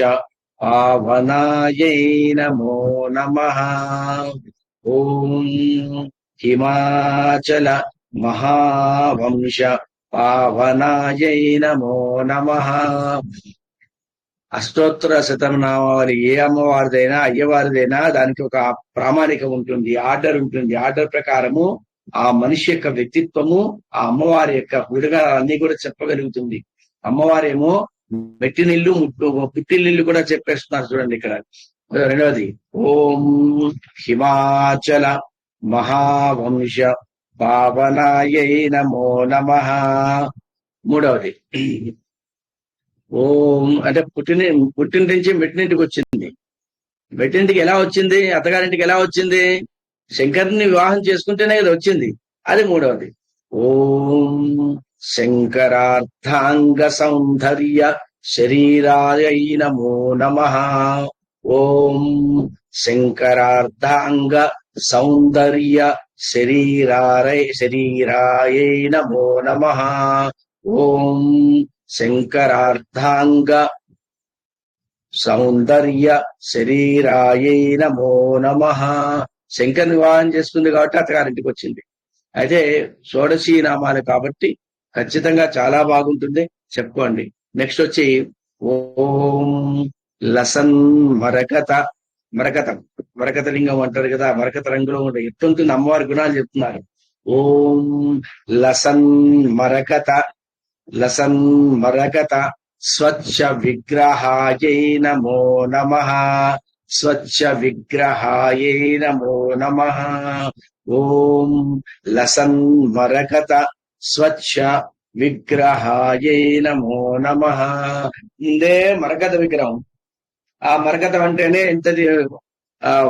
[SPEAKER 1] పావనాయై నమో నమః. ఓం హిమాచల మహావంశ పావనాయై నమో నమః. అష్టోత్తర శతనామావళి ఏ అమ్మవారిదైనా అయ్యవారిదైనా దానికి ఒక ప్రామాణికం ఉంటుంది, ఆర్డర్ ఉంటుంది. ఆర్డర్ ప్రకారము ఆ మనిషి యొక్క వ్యక్తిత్వము, ఆ అమ్మవారి యొక్క గుణగాలన్నీ కూడా చెప్పగలుగుతుంది. అమ్మవారేమో మెట్టినిల్లు పుట్టినిల్లు కూడా చెప్పేస్తున్నారు చూడండి ఇక్కడ. రెండవది ఓం హిమాచల మహావంశ పావనాయై నమో నమః. మూడవది ఓం అంటే పుట్టిన నుంచి మెట్టినింటికి వచ్చింది. మెట్టింటికి ఎలా వచ్చింది? అత్తగారింటికి ఎలా వచ్చింది? శంకరుని వివాహం చేసుకుంటేనే కదా వచ్చింది. అది మూడవది. ఓం శంకరార్థాంగ సౌందర్య శరీరాయై నమో నమః. ఓం శంకరార్థాంగ సౌందర్య శరీరాయై నమో నమః. ఓం శంకరార్థాంగ సౌందర్య శరీరాయై నమో నమః. శంకర్ వివాహం చేసుకుంది కాబట్టి అత్తగారింటికి వచ్చింది. అయితే షోడశీ నామాలు కాబట్టి ఖచ్చితంగా చాలా బాగుంటుంది, చెప్పుకోండి. నెక్స్ట్ వచ్చి ఓం లసన్ మరకత లింగం అంటారు కదా, మరకత రంగులో ఉండే ఎట్లుంటుంది అమ్మవారి గుణాలు చెప్తున్నారు. ఓం లసన్ మరకత స్వచ్ఛ విగ్రహాయై నమో నమః. స్వచ్ఛ విగ్రహాయై నమో నమః. ఓం లసన్ మరకత స్వచ్ఛ విగ్రహాయై నమో నమః. ఇదే మరకత విగ్రహం. ఆ మరకతం అంటేనే ఎంత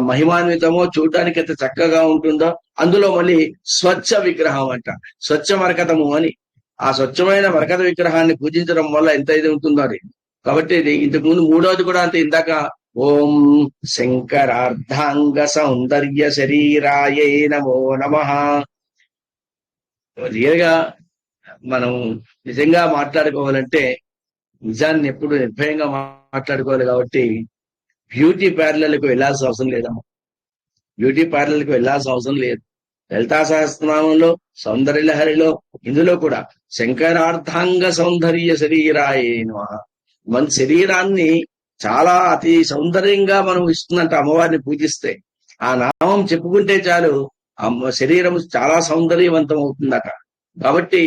[SPEAKER 1] మహిమాన్వితమో, చూడటానికి ఎంత చక్కగా ఉంటుందో. అందులో మళ్ళీ స్వచ్ఛ విగ్రహం అంట, స్వచ్ఛ మరకతము అని. ఆ స్వచ్ఛమైన మరకత విగ్రహాన్ని పూజించడం వల్ల ఎంత ఇది ఉంటుందో అది. కాబట్టి ఇది ఇంతకు ముందు మూడవది కూడా అంతే. ఇందాక ఓం శంకరార్థాంగ సౌందర్య శరీరాయై నమో నమః. రియల్గా మనం నిజంగా మాట్లాడుకోవాలంటే నిజాన్ని ఎప్పుడు నిర్భయంగా మాట్లాడుకోవాలి. కాబట్టి బ్యూటీ పార్లర్లకు వెళ్లాల్సిన అవసరం లేదమ్మా. బ్యూటీ పార్లర్లకు వెళ్లాల్సిన అవసరం లేదు. లలితా సహస్రనామంలో, సౌందర్యలహరిలో, ఇందులో కూడా శంకరార్థాంగ సౌందర్య శరీరాయ నమః. మన శరీరాన్ని చాలా అతి సౌందర్యంగా మనం ఇస్తుందంట అమ్మవారిని పూజిస్తే. ఆ నామం చెప్పుకుంటే చాలు శరీరం చాలా సౌందర్యవంతం అవుతుందట. కాబట్టి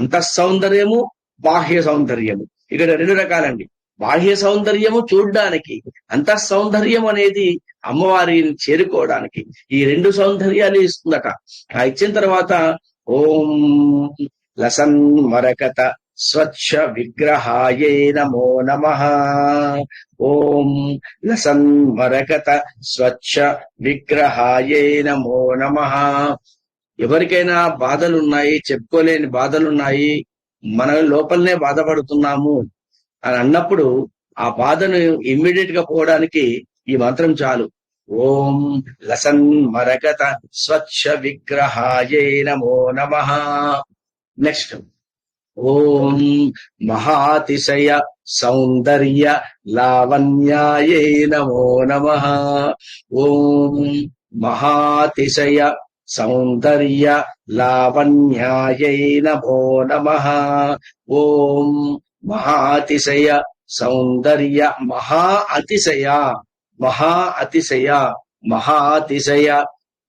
[SPEAKER 1] అంతఃసౌందర్యము, బాహ్య సౌందర్యము ఇక్కడ రెండు రకాలండి. బాహ్య సౌందర్యము చూడ్డానికి, అంతఃసౌందర్యం అనేది అమ్మవారిని చేరుకోవడానికి. ఈ రెండు సౌందర్యాలు ఇస్తుందట. ఆ ఇచ్చిన తర్వాత ఓం లసన్ మరకత స్వచ్ఛ విగ్రహాయై నమో నమః. ఓం లసన్ మరకత స్వచ్ఛ విగ్రహాయై నమో నమః. ఎవరికైనా బాధలున్నాయి, చెప్పుకోలేని బాధలున్నాయి, మన లోపలనే బాధపడుతున్నాము అని అన్నప్పుడు ఆ బాధను ఇమ్మీడియట్ గా పోవడానికి ఈ మంత్రం చాలు. ఓం లసన్ మరకత స్వచ్ఛ విగ్రహాయై నమో నమః. నెక్స్ట్ ఓం మహాతిశయ సౌందర్య లావణ్యాయై నమో నమః. ఓం మహాతిశయ సౌందర్య లావణ్యాయై నమో నమః. ఓం మహాతిశయ సౌందర్య మహాతిశయ మహాతిశయ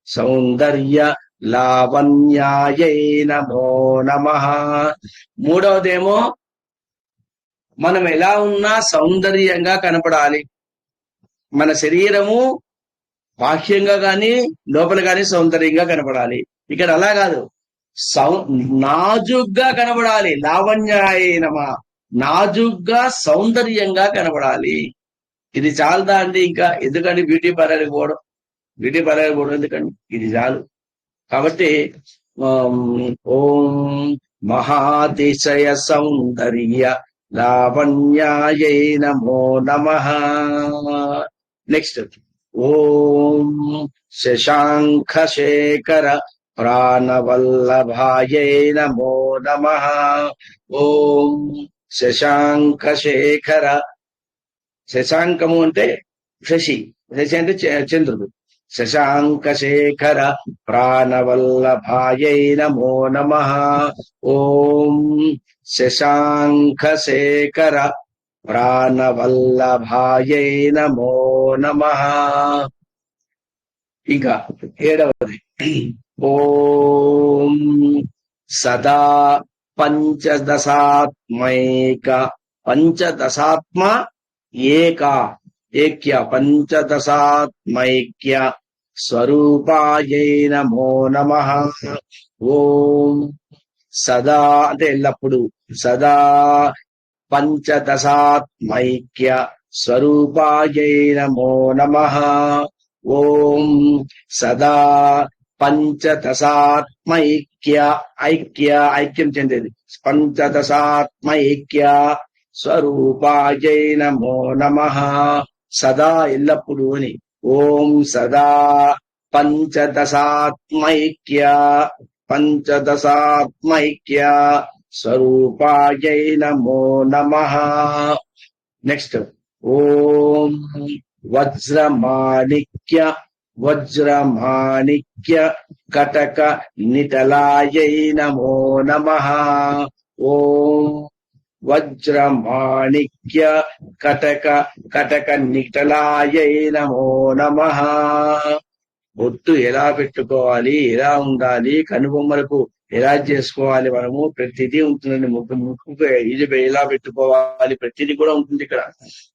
[SPEAKER 1] సౌందర్య లావణ్యాయై నమో నమః. మూడవదేమో మనం ఎలా ఉన్నా సౌందర్యంగా కనపడాలి. మన శరీరము బాహ్యంగా గాని లోపల గాని సౌందర్యంగా కనపడాలి. ఇక్కడ అలా కాదు, నాజుగ్గా కనపడాలి. లావణ్యాయై నమః, నాజుగ్గా సౌందర్యంగా కనపడాలి. ఇది చాలదా అండి? ఇంకా ఎందుకండి బ్యూటీ పార్లర్కి పోవడం? ఎందుకండి? ఇది చాలు. కాబట్టి ఓం మహాతిశయ సౌందర్య లావణ్యాయై నమో నమః. నెక్స్ట్ ఓం శశాంఖ శేఖర ప్రాణవల్లభాయై నమో నమః. ఓం శశాంఖ శేఖర, శశాంకము అంటే శశి అంటే చంద్రుడు. శశాంక శేఖర ప్రాణవల్లభాయై నమో నమః. ఓం శశాంక శేఖర ప్రాణవల్లభాయై నమో నమః. ఇంకా ఏడవది ఓం సదా పంచదశాత్మైక పంచదశాత్మైక్య స్వరూపాయై నమో నమః. ఓం సదా అంటే ఎల్లప్పుడు, సదా పంచదశాత్మైక్య స్వరూపాయై నమో నమః. ఓం సదా పంచదశాత్మైక్య ఐక్యం చెందేది, పంచదశాత్మైక్య స్వరూపాయై నమో నమః. సదా ఎల్లప్పుడు అని. ఓం సదా పంచదశాత్మైక్య స్వరూపాయై నమో నమః. నెక్స్ట్ ఓం వజ్రమాణిక్య కటక నిటలాయై నమో నమః. ఓం వజ్రమాణిక్య కటక నిటలాయై నమో నమః. బొట్టు ఎలా పెట్టుకోవాలి, ఎలా ఉండాలి, కనుబొమ్మలకు ఎలా చేసుకోవాలి, మనము ప్రతిదీ ఉంటుందండి. ముక్కు ఎలా పెట్టుకోవాలి, ప్రతిదీ కూడా ఉంటుంది ఇక్కడ.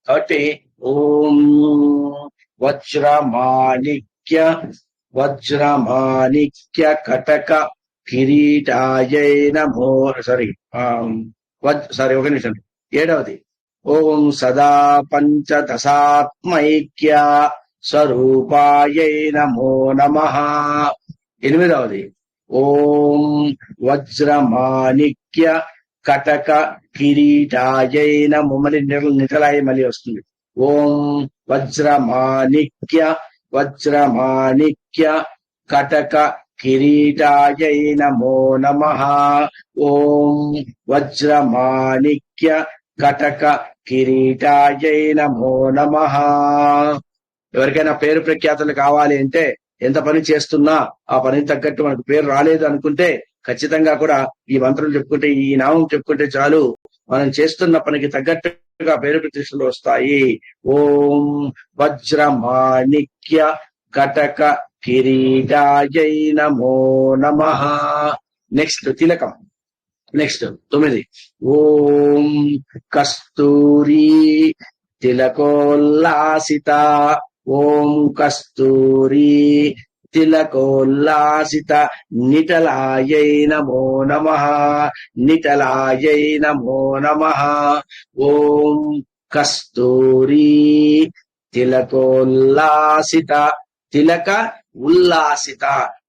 [SPEAKER 1] కాబట్టి ఓం వజ్రమాణిక్య కటక కిరీటాయై నమో ఒక నిమిషం. ఏడవది ఓం సదా పంచదశాత్మైక్య స్వరూపాయై నమో నమః. ఎనిమిదవది ఓం వజ్రమాణిక్య కటక కిరీటాయై నమో. మళ్ళీ నిటలాయ మళ్ళీ వస్తుంది. ఓం వజ్రమాణిక్య కటక కిరీటాయై నమో నమః. ఓం వజ్రమాణిక్య కటక కిరీటాయై నమో నమః. ఎవరికైనా పేరు ప్రఖ్యాతులు కావాలి అంటే, ఎంత పని చేస్తున్నా ఆ పనికి తగ్గట్టు మనకు పేరు రాలేదు అనుకుంటే ఖచ్చితంగా కూడా ఈ మంత్రం చెప్పుకుంటే, ఈ నామం చెప్పుకుంటే చాలు, మనం చేస్తున్న పనికి తగ్గట్టుగా పేరు ప్రతిష్టలు వస్తాయి. ఓం వజ్రమాణిక్య కటక కిరీటాయై నమో నమః. నెక్స్ట్ తిలకం. నెక్స్ట్ 9 ఓం కస్తూరి తిలకోల్లాసిత. ఓం కస్తూరి తిలకోల్లాసిత నిటలాయై నమో నమః. నిటలాయై నమో నమః. ఓం కస్తూరి తిలకోల్లాసిత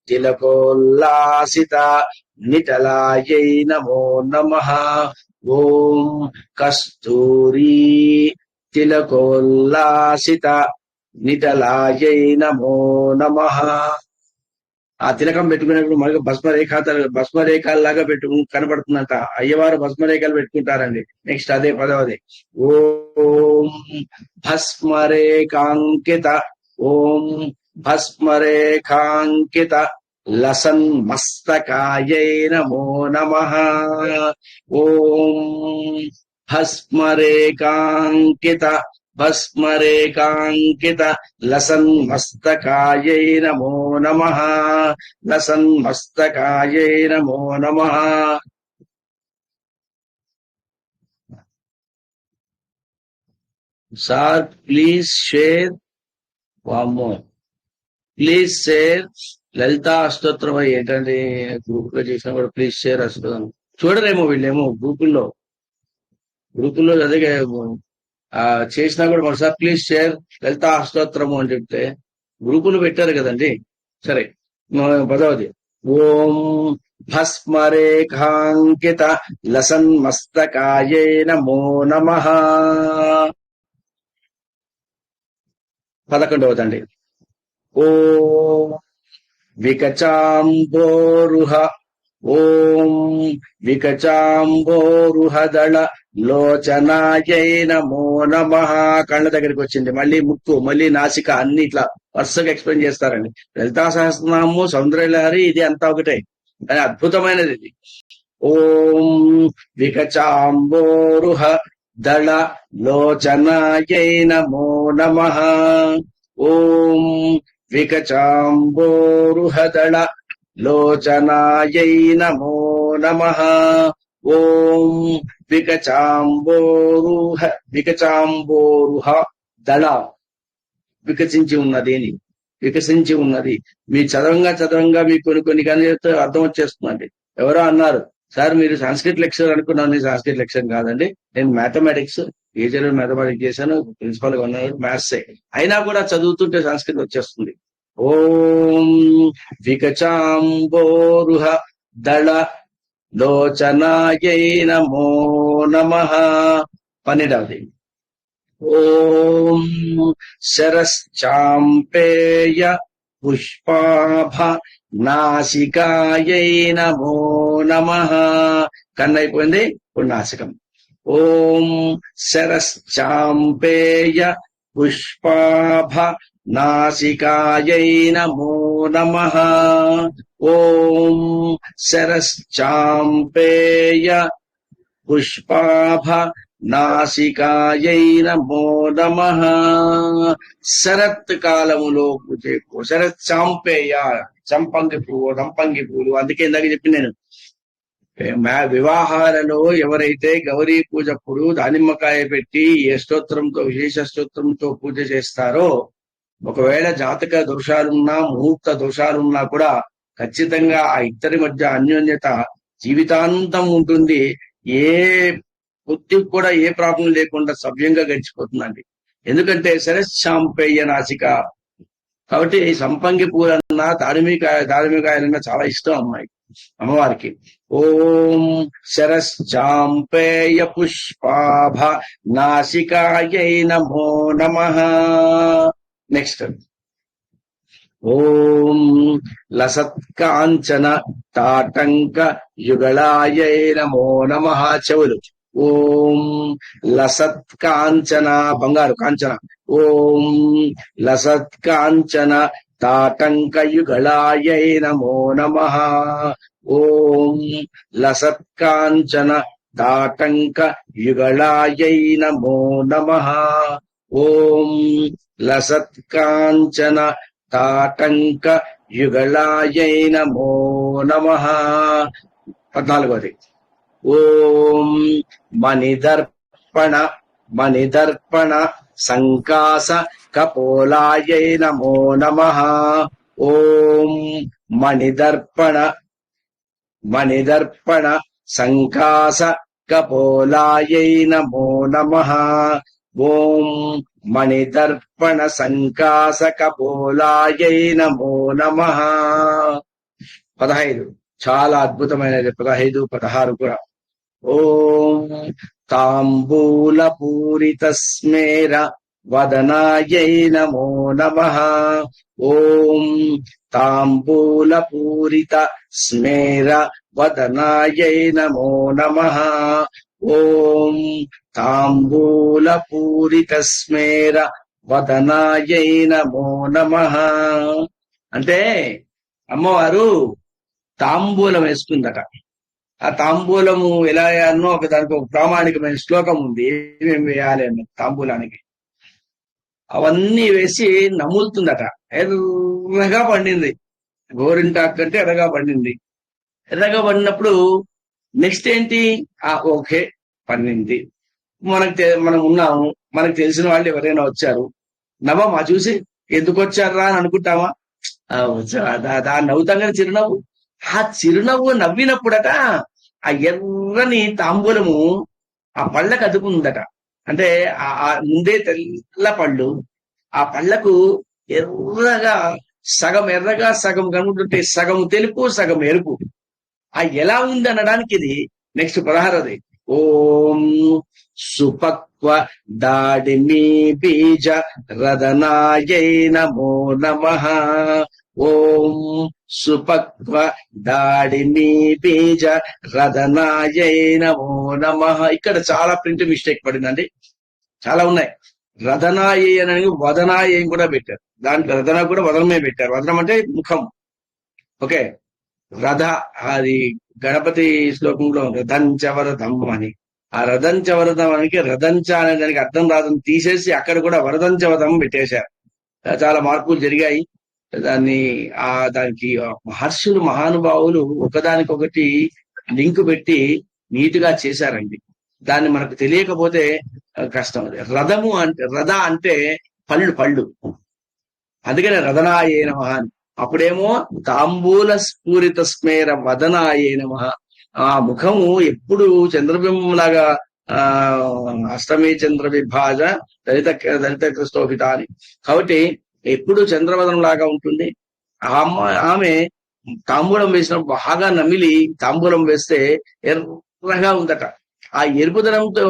[SPEAKER 1] తిలకోల్లాసిత నిటలాయై నమో నమః. ఓం కస్తూరి తిలకోల్లాసిత నిటలాయై నమో నమః. ఆ తిలకం పెట్టుకునేప్పుడు మనకు భస్మరేఖలాగా కనపడుతుందంట. అయ్యవారు భస్మరేఖలు పెట్టుకుంటారండి. నెక్స్ట్ అదే 10వది ఓం భస్మరేఖాంకిత. ఓం భస్మరేఖాంకిత లసన్ మస్తకాయై నమో నమః. ఓం భస్మరేకాంకిత భస్మరేకాంకిత లసన్ మస్తకాయై నమో నమః. లసన్ మస్తకాయై నమో నమః. Sir please share. వామ్మో, ప్లీజ్ షేర్ లలితా అష్టోత్తరం. ఏంటండి గ్రూప్ లో చేసినా కూడా ప్లీజ్ షేర్ అష్టోత్తరం చూడరేమో వీళ్ళేమో గ్రూపుల్లో అదే చేసినా కూడా మరోసారి ప్లీజ్ షేర్ లలితా అష్టోత్తరము అని చెప్తే గ్రూపులు పెట్టారు కదండి. సరే, పదవది. ఓం భస్మరేఖాంకిత లసన్ మస్తకాయై నమో నమః. 11వదండి. ఓం వికచాంబోరుహ ఓం వికచాంబోరుహదళ లోచనాయై నమో నమః. కళ్ళ దగ్గరికి వచ్చింది, మళ్ళీ ముక్కు, మళ్ళీ నాసిక, అన్ని ఇట్లా వరుసగా ఎక్స్ప్లెయిన్ చేస్తారండి. లలితా సహస్రనామము, సౌందర్యలహరి ఇది అంతా ఒకటే, కానీ అద్భుతమైనది ఇది. ఓం వికచాంబోరుహ దళ లోచనాయై నమో నమః. ఓం వికచాంబోరుహదళ లోచనాయై నమో నమః. ఓం వికచాంబోరుహ దళ వికసించి ఉన్నది. మీ చదవంగా మీకు కొన్ని కానీ అర్థం వచ్చేస్తుందండి. ఎవరో అన్నారు, సార్ మీరు సంస్కృత్ లెక్చర్ అనుకున్నాను. సంస్కృత్ లెక్చర్ కాదండి, నేను మ్యాథమెటిక్స్ ఏజర్ మ్యాథమెటిక్స్ చేశాను, ప్రిన్సిపల్ గా ఉన్నాను, మ్యాథ్స్. అయినా కూడా చదువుతుంటే సంస్కృత్ వచ్చేస్తుంది. ఓం వికచాంబోరుహ దళ లోచనాయై నమో నమః. 12వది. ఓం శరశ్చాంపేయ పుష్పాభ నాసికాయై నమో నమః. కన్నైపోయింది, ఇప్పుడు నాసికం. ఓం శరశ్చాంపేయ పుష్పాభ నాసికాయై నమో నమః. ఓం శరశ్చాంపేయ పుష్పాభ నాసికాయై నమో నమః. శరత్ కాలములో శరత్ చాంపేయ, సంపంగి పువ్వులు. అందుకే ఇందాక చెప్పి నేను వివాహాలలో ఎవరైతే గౌరీ పూజప్పుడు దానిమ్మకాయ పెట్టి ఏ స్తోత్రంతో, విశేష స్తోత్రంతో పూజ చేస్తారో, ఒకవేళ జాతక దోషాలున్నా, ముహూర్త దోషాలున్నా కూడా ఖచ్చితంగా ఆ ఇద్దరి మధ్య అన్యోన్యత జీవితాంతం ఉంటుంది. ఏ బుద్ధికి కూడా ఏ ప్రాబ్లం లేకుండా సవ్యంగా గడిచిపోతుందండి. ఎందుకంటే శరశ్చాంపేయ నాసిక కాబట్టి సంపంగి పూలన్నా దానిమ్మకాయలన్నా చాలా ఇష్టం అమ్మవారికి. ఓం శరశ్చాంపేయ పుష్పాభ నాసికాయై నమో నమః. నెక్స్ట్. ఓం లసత్కాంచన తాటంక యుగళాయై నమో నమః. చెవులు. ఓం లసత్కాంచన, బంగారు కాంచన. ఓం లసత్కాంచన తాటంక యుగళాయై నమో నమః. ఓం లసత్కాంచన తాటంక యుగళాయై నమో నమః. ఓం లసత్కాంచన తాటంక యుగళాయై నమో నమః. 14వది. ఓం మణిదర్పణ సంకాస కపోలాయై నమో నమః. ఓం మణిదర్పణ సంకాస కపోలాయై నమో నమః. ఓం మణిదర్పణ సంకాస కపోలాయై నమో నమః. 15 చాలా అద్భుతమైనది. 15, 16 కూడా. ఓం తాంబూల పూరిత స్మేర వదనాయై నమో నమః. ఓం తాంబూల పూరిత స్మేర వదనాయై నమో నమః. ఓం తాంబూల పూరిత స్మేర వదనాయై నమో నమః. అంటే అమ్మవారు తాంబూలం వేసుకుందట. ఆ తాంబూలము ఎలా వేయాలనో దానికి ఒక ప్రామాణికమైన శ్లోకం ఉంది, ఏమేమి వేయాలి అన్న తాంబూలానికి. అవన్నీ వేసి నములుతుందట. ఎర్రగా పండింది, గోరింటాకు కంటే ఎర్రగా పండింది. ఎర్రగా పండినప్పుడు నెక్స్ట్ ఏంటి, ఓకే పండింది, మనం ఉన్నాము, మనకు తెలిసిన వాళ్ళు ఎవరైనా వచ్చారు, నవ్వమా చూసి, ఎందుకు వచ్చారా అని అనుకుంటామా? దాన్ని నవ్వుతాం కదా చిరునవ్వు. ఆ చిరునవ్వు నవ్వినప్పుడట ఆ ఎర్రని తాంబూలము ఆ పళ్ళకు అదుకుందట. అంటే ఆ ముందే తెల్ల పళ్ళు, ఆ పళ్ళకు ఎర్రగా సగం ఎర్రగా సగం కనుకుంటుంటే సగం తెలుపు సగం ఎరుపు. ఎలా ఉంది అనడానికి ఇది నెక్స్ట్ 16ది. ఓం సుపక్వ దాడిమి బీజ రదనాయై నమో నమః. ఓం సుపక్వ దాడిమి బీజ రదనాయై నమో నమః. ఇక్కడ చాలా ప్రింట్ మిస్టేక్ పడిందండి, చాలా ఉన్నాయి. రదనాయ అని వదనాయ కూడా పెట్టారు, దాంట్లో రదన కూడా వదనమే పెట్టారు. వదనం అంటే ముఖం. ఓకే, రథ అది గణపతి శ్లోకంలో రథంచవరథం అని, ఆ రథంచవరథానికి రథంచ అనే దానికి అర్థం రాదని తీసేసి అక్కడ కూడా వరదంచవరథం పెట్టేశారు. చాలా మార్పులు జరిగాయి. దానికి మహర్షులు మహానుభావులు ఒకదానికొకటి లింక్ పెట్టి నీట్ గా చేశారండి. దాన్ని మనకు తెలియకపోతే కష్టం. రథము అంటే రథ అంటే పళ్ళు, అందుకనే రథనాయే నమః. అప్పుడేమో తాంబూల స్ఫూరిత స్మేర వదనాయే నమః. ఆ ముఖము ఎప్పుడు చంద్రబింబం లాగా అష్టమి చంద్ర విభాజ దళిత క్రిస్తోభిత అని, కాబట్టి ఎప్పుడు చంద్రవదనం లాగా ఉంటుంది. ఆమె తాంబూలం వేసినప్పుడు బాగా నమిలి తాంబూలం వేస్తే ఎర్రగా ఉందట. ఆ ఎరుపుదనంతో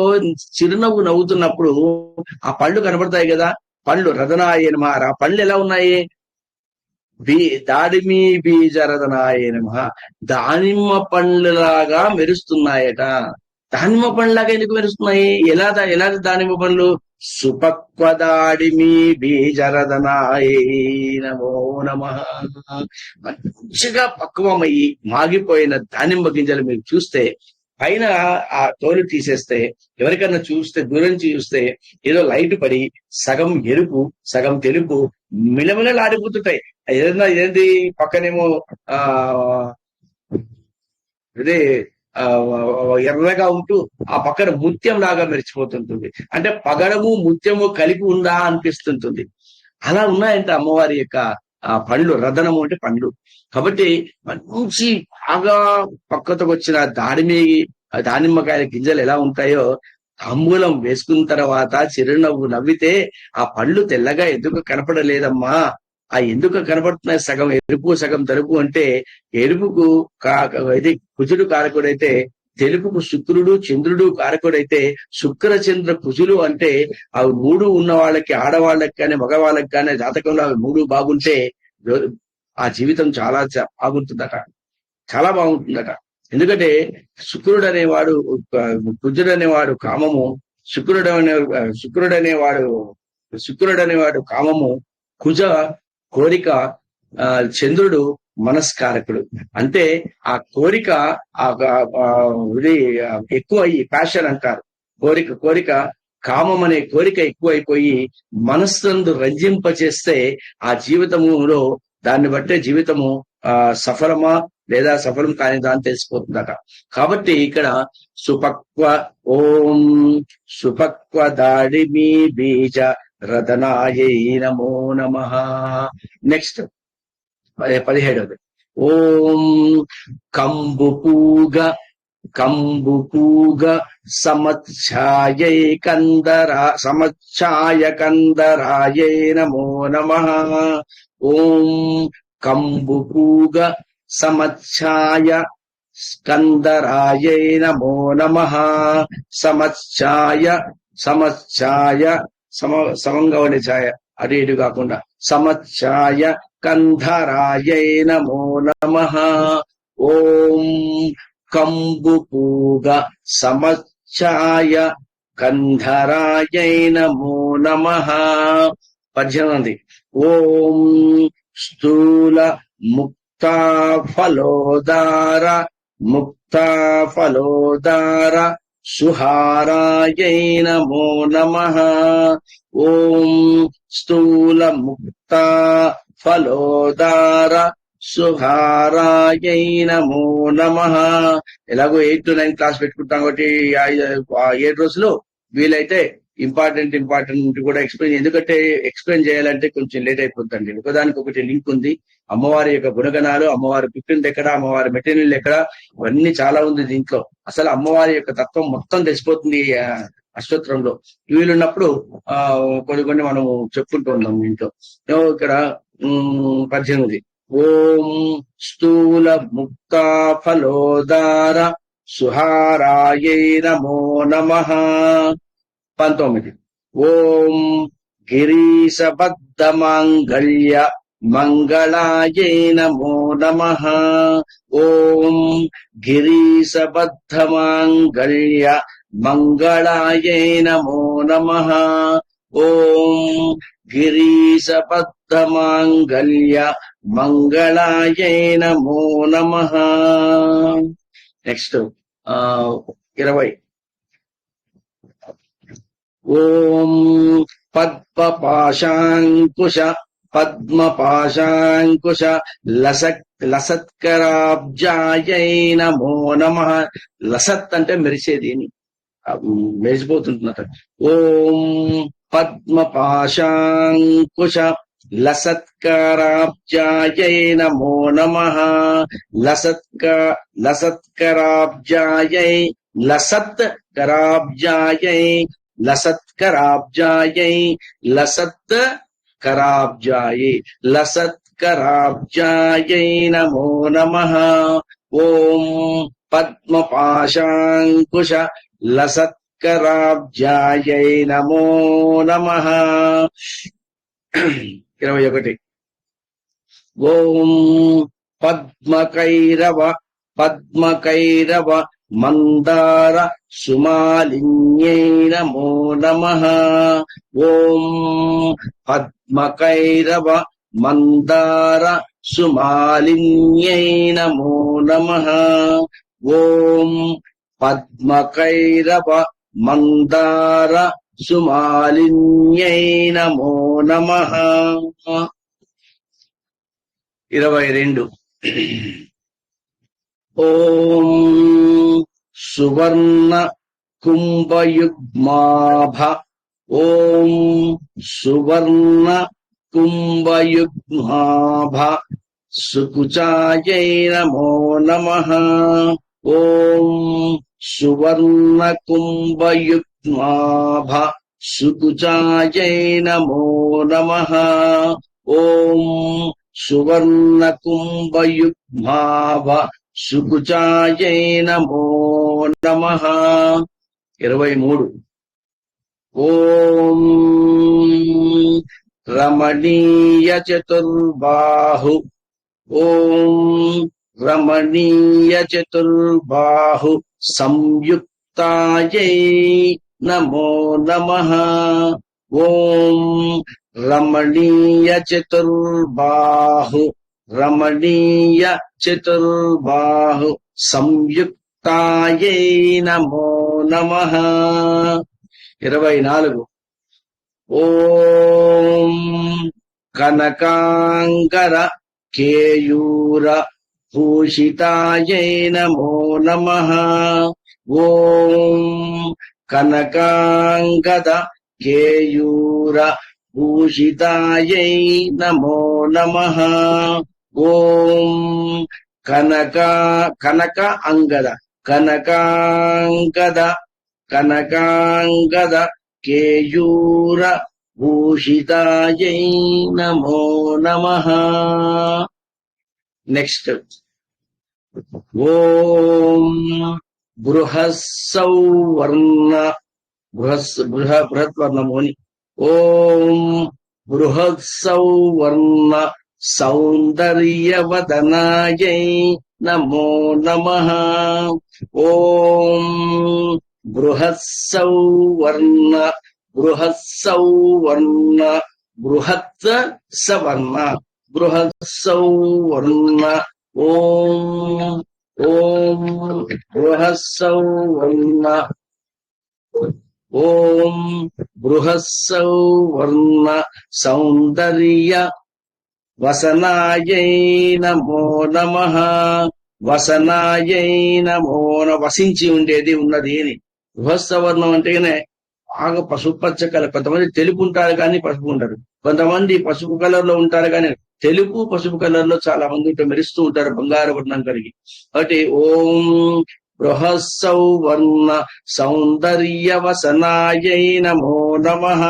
[SPEAKER 1] చిరునవ్వు నవ్వుతున్నప్పుడు ఆ పళ్ళు కనబడతాయి కదా, పళ్ళు రదనాయ నమః. ఆ పళ్ళు ఎలా ఉన్నాయి, దాడిమి బీజ రదనాయ నమః, దానిమ్మ పండ్లలాగా మెరుస్తున్నాయట. దానిమ్మ పండ్లాగా ఎందుకు మెరుస్తున్నాయి, ఎలా దానిమ్మ పండ్లు? సుపక్వ దాడిమి బీజ రదనాయ నమో నమః. మంచిగా పక్వమయ్యి మాగిపోయిన దానిమ్మ గింజలు మీరు చూస్తే, పైన ఆ తోలు తీసేస్తే, ఎవరికన్నా చూస్తే దూరం నుంచి చూస్తే ఏదో లైట్ పడి సగం ఎరుపు సగం తెలుపు మిలమిలలాడిపోతుంటాయి. ఇదేంటి పక్కనేమో ఇదే ఎర్రగా ఉంటూ ఆ పక్కన ముత్యం లాగా మెరిచిపోతుంటుంది. అంటే పగడము ముత్యము కలిపి ఉందా అనిపిస్తుంటుంది. అలా ఉన్నాయంటే అమ్మవారి యొక్క పండ్లు. రదనము అంటే పండ్లు. కాబట్టి మంచి బాగా పక్కతో వచ్చిన దానిమ్మకాయల గింజలు ఎలా ఉంటాయో, తాంబూలం వేసుకున్న తర్వాత చిరునవ్వు నవ్వితే ఆ పళ్ళు తెల్లగా ఎందుకు కనపడలేదమ్మా, ఎందుకు కనపడుతున్నాయి సగం ఎరుపు సగం తెలుపు అంటే, ఎరుపుకు ఇది కుజుడు కారకుడైతే, తెలుపుకు శుక్రుడు చంద్రుడు కారకుడైతే, శుక్ర చంద్ర కుజులు అంటే అవి 3 ఉన్న వాళ్ళకి, ఆడవాళ్ళకి కానీ మగవాళ్ళకి కానీ జాతకంలో అవి 3 బాగుంటే ఆ జీవితం చాలా బాగుంటుందట, చాలా బాగుంటుందట. ఎందుకంటే శుక్రుడు అనేవాడు కుజుడు అనేవాడు కామము, శుక్రుడు అనేవాడు కామము, కుజ కోరిక, చంద్రుడు మనస్కారకుడు. అంటే ఆ కోరిక ఇది ఎక్కువ ప్యాషన్ అంటారు. కోరిక కామం అనే కోరిక ఎక్కువైపోయి మనస్సునందు రంజింపచేస్తే ఆ జీవితములో దాన్ని బట్టే జీవితము సఫలమా లేదా సఫలం కాని దాన్ని తెలిసిపోతుందట. కాబట్టి ఇక్కడ ఓం సుపక్వ దాడిమి బీజ రదనాయై నమో నమః. నెక్స్ట్ 17ది. ఓం కంబుపూగ సమచ్ఛాయ కందరాయై నమో నమః. ఓం కంబుపూగ సమచ్ఛాయ కందరాయై నమో నమః. సమచ్ఛాయ సమంగా ఉండే ఛాయ, అటు ఇటు కాకుండా, సమచ్ఛాయ కంధరాయై నమో నమః. ఓం కంబుపూగ సమచ్ఛాయ కంధరాయై నమో నమః. 18ది. ఓం స్థూల ముక్త ఫలోదార ముక్తా ఫలోదార సుహారాయై నమో నమః. ఓం స్థూల ముక్తా ఫలోదార సుహారాయై నమో నమః. ఎలాగో 8 to 9 క్లాస్ పెట్టుకుంటాం కాబట్టి 7 రోజులు వీలైతే ఇంపార్టెంట్ కూడా ఎక్స్ప్లెయిన్, ఎందుకంటే ఎక్స్ప్లెయిన్ చేయాలంటే కొంచెం లేట్ అయిపోతుందండి. ఒకదానికి ఒకటి లింక్ ఉంది. అమ్మవారి యొక్క గుణగణాలు, అమ్మవారి పుట్టింది ఎక్కడ, అమ్మవారి మెటీరియల్ ఎక్కడ, ఇవన్నీ చాలా ఉంది దీంట్లో. అసలు అమ్మవారి యొక్క తత్వం మొత్తం తెలిసిపోతుంది అష్టోత్తరంలో. వీలున్నప్పుడు కొన్ని మనం చెప్పుకుంటూ ఉన్నాం దీంట్లో. ఇక్కడ 18. ఓం స్థూల ముక్తా ఫలోదార సుహారాయై నమో నమః. 19. ఓం గిరీశబద్ధ మాంగళ్య మంగళాయై నమో నమః. ఓం గిరీశబద్ధ మాంగళ్య మంగళాయై నమో నమః. ఓం గిరీశబద్ధ మాంగళ్య మంగళాయై నమో నమః. నెక్స్ట్ 20. ఓం పద్మపాశాంకుశ పద్మపాశాంకుశ లసత్కరాబ్జాయై నమో నమః. లసత్ అంటే మెరిసేది, మెరిసిపోతుంటున్నట. ఓం పద్మపాశాంకుశ లసత్కరాబ్జాయై నమో నమః. లసత్కరాబ్జాయై లసత్కరాబ్జాయై లసత్కరాబ్జాయై లసత్కరాబ్జాయై లసత్కరాబ్జాయై నమో నమః. ఓం పద్మపాశాంకుశ లసత్కరాబ్జాయై నమో నమః. 21. ఓం పద్మకైరవ మందార సుమాలిన్యై నమో నమః. ఓం పద్మకైరవ మందార సుమాలిన్యై నమో నమః. ఓం పద్మకైరవ మందార సుమాలిన్యై నమో నమః. 22. ఓం సువర్ణ కుంభయుగ్మాభ. ఓం సువర్ణ కుంభయుగ్మాభ సుకుచాయై నమో నమః. ఓం సువర్ణ కుంభయుగ్మాభ సుకుచాయై నమో నమః. ఓం సువర్ణ కుంభయుగ్మాభ సుకుచాయై నమో నమః. 23. ఓం రమణీయ చతుర్బాహు. ఓం రమణీయ చతుర్బాహు సంయుక్తాయై నమో నమః. ఓం రమణీయ చతుర్బాహు రమణీయ చతుర్బాహు సంయుక్తాయై నమో నమః. 24. ఓం కనకాంగర కేయూర భూషితాయై నమో నమః. ఓం కనకాంగద కేయూర భూషితాయై నమో నమః. ఓం కనక అంగద కనకాంగద కేయూర భూషితాయై నమో నమః. నెక్స్ట్. ఓం బృహస్సౌవర్ణ బృహద్వర్ణమోని. ఓం బృహత్సౌవర్ణ సౌందర్యవదనాయై నమో నమః. ఓం బృహత్సౌవర్ణ బృహత్ సవర్ణ ఓం ఓం బృహస్సౌవర్ణ ఓం బృహస్సౌవర్ణ సౌందర్య వసనాయై నమో నమః. వసనాయై నమో వసించి ఉండేది ఉన్నది అని. బృహస్సవర్ణం అంటేనే బాగా పసుపు పచ్చ కలర్. కొంతమంది తెలుపు ఉంటారు కానీ పసుపు ఉంటారు, కొంతమంది పసుపు కలర్ లో ఉంటారు కానీ తెలుపు పసుపు కలర్ లో చాలా మంది ఉంటే మెరుస్తూ ఉంటారు, బంగారు వర్ణం కలిగి. కాబట్టి ఓం బృహస్సౌవర్ణ సౌందర్య వసనాయై నమో నమః.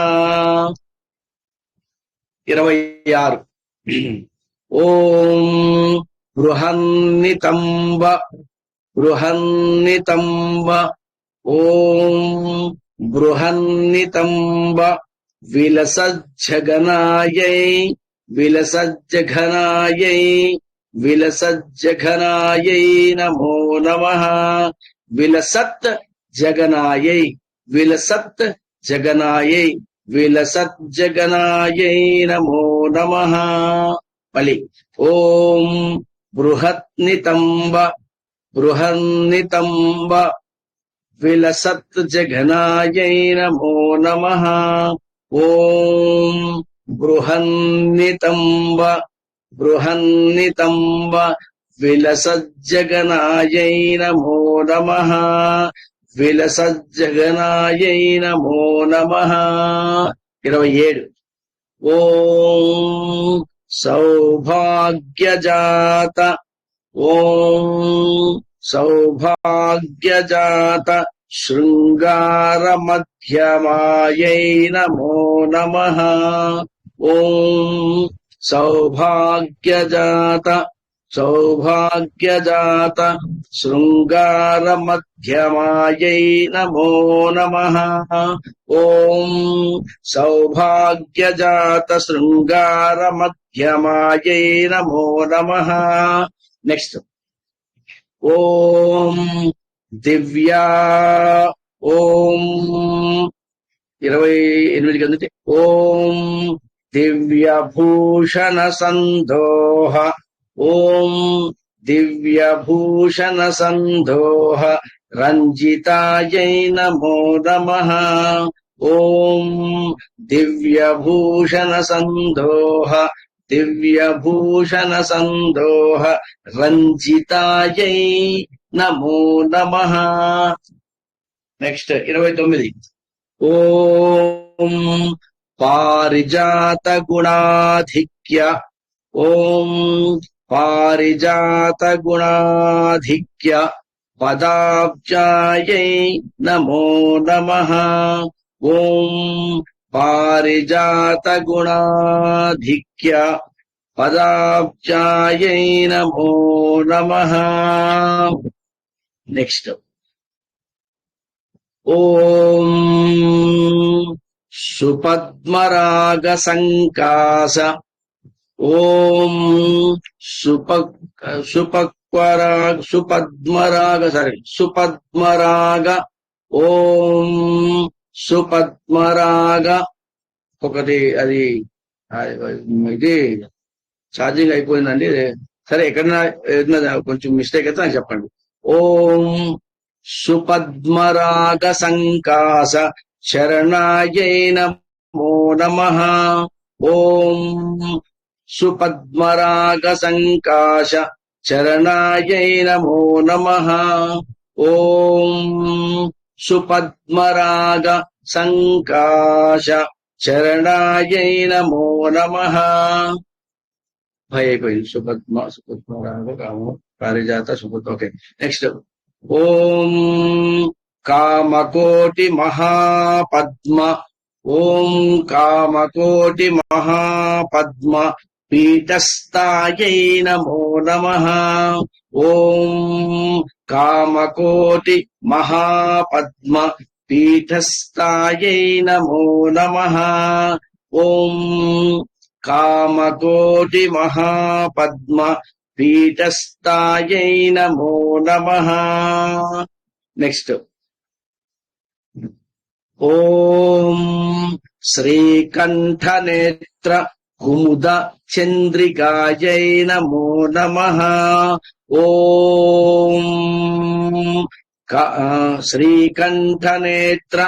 [SPEAKER 1] 26. ఓం బృహన్నితంబ బృహన్నితంబ ఓం బృహన్నితంబ విలసజ్జగనాయై విలసజ్జఘనాయై విలసజ్జఘనాయై నమో నమః. విలసత్ జగనాయై విలసత్ జగనాయై విలసజ్జగనాయై నమో నమః. మళ్ళీ ఓం బృహన్నితంబ బృహన్నితంబ విలసత్ జగనాయై నమో నమః. ఓం బృహన్నితంబ బృహన్నితంబ విలసజ్జగనాయై నమో నమః. విలసజ్జగనాయై నమో నమః. 27. ఓం సౌభాగ్యజాత ఓం సౌభాగ్యజాత శృంగారమధ్యమాయై నమో నమః. ఓం సౌభాగ్యజాత సౌభాగ్యజాత శృంగారమధ్యమాయై నమో నమః. ఓం సౌభాగ్యజాత శృంగారమధ్యమాయై నమో నమః. నెక్స్ట్ ఓం దివ్యా ఓం 28 కదండి. ఓం దివ్యభూషణ సందోహ ఓం దివ్యభూషణ సందోహ రంజితాయై నమో నమః. ఓం దివ్యభూషణ సందోహ దివ్యభూషణ సందోహ రంజితాయై నమో నమః. నెక్స్ట్ 29. ఓం పారిజాత గుణాధిక్య ఓం పారిజాత గుణాధిక్య పదాబ్జాయై నమో నమః. ఓం పారిజాత గుణాధిక్య పదాబ్జాయై నమో నమః. నెక్స్ట్ ఓం సుపద్మరాగ సంకాస ఓం సుపద్మరాగ ఓం సుపద్మరాగ. ఒకటి అది ఇది ఛార్జింగ్ అయిపోయిందండి. సరే ఎక్కడైనా కొంచెం మిస్టేక్ అయితే నాకు చెప్పండి. ఓం సుపద్మరాగ సంకాస శరణాయై నమో నమః. ఓం సుపద్మరాగ సంకాశ శరణాయై నమో నమః. ఓం సుపద్మరాగ సంకాశ శరణాయై నమో నమః. అయిపోయింది. సుపద్మరాగ కామ పారిజాత సుపద్మ. ఓకే. నెక్స్ట్ ఓం కామకోటి మహాపద్మ ఓం కామకోటి మహాపద్మ పీఠస్థాయై నమో నమః. ఓం కామకోటి మహాపద్మ పీఠస్థాయై నమో నమః. ఓం కామకోటి మహాపద్మ పీఠస్థాయై నమో నమః. నెక్స్ట్ ఓం శ్రీకంఠనేత్ర కుముద చంద్రికాయై నమో నమః. ఓం శ్రీకంఠనేత్ర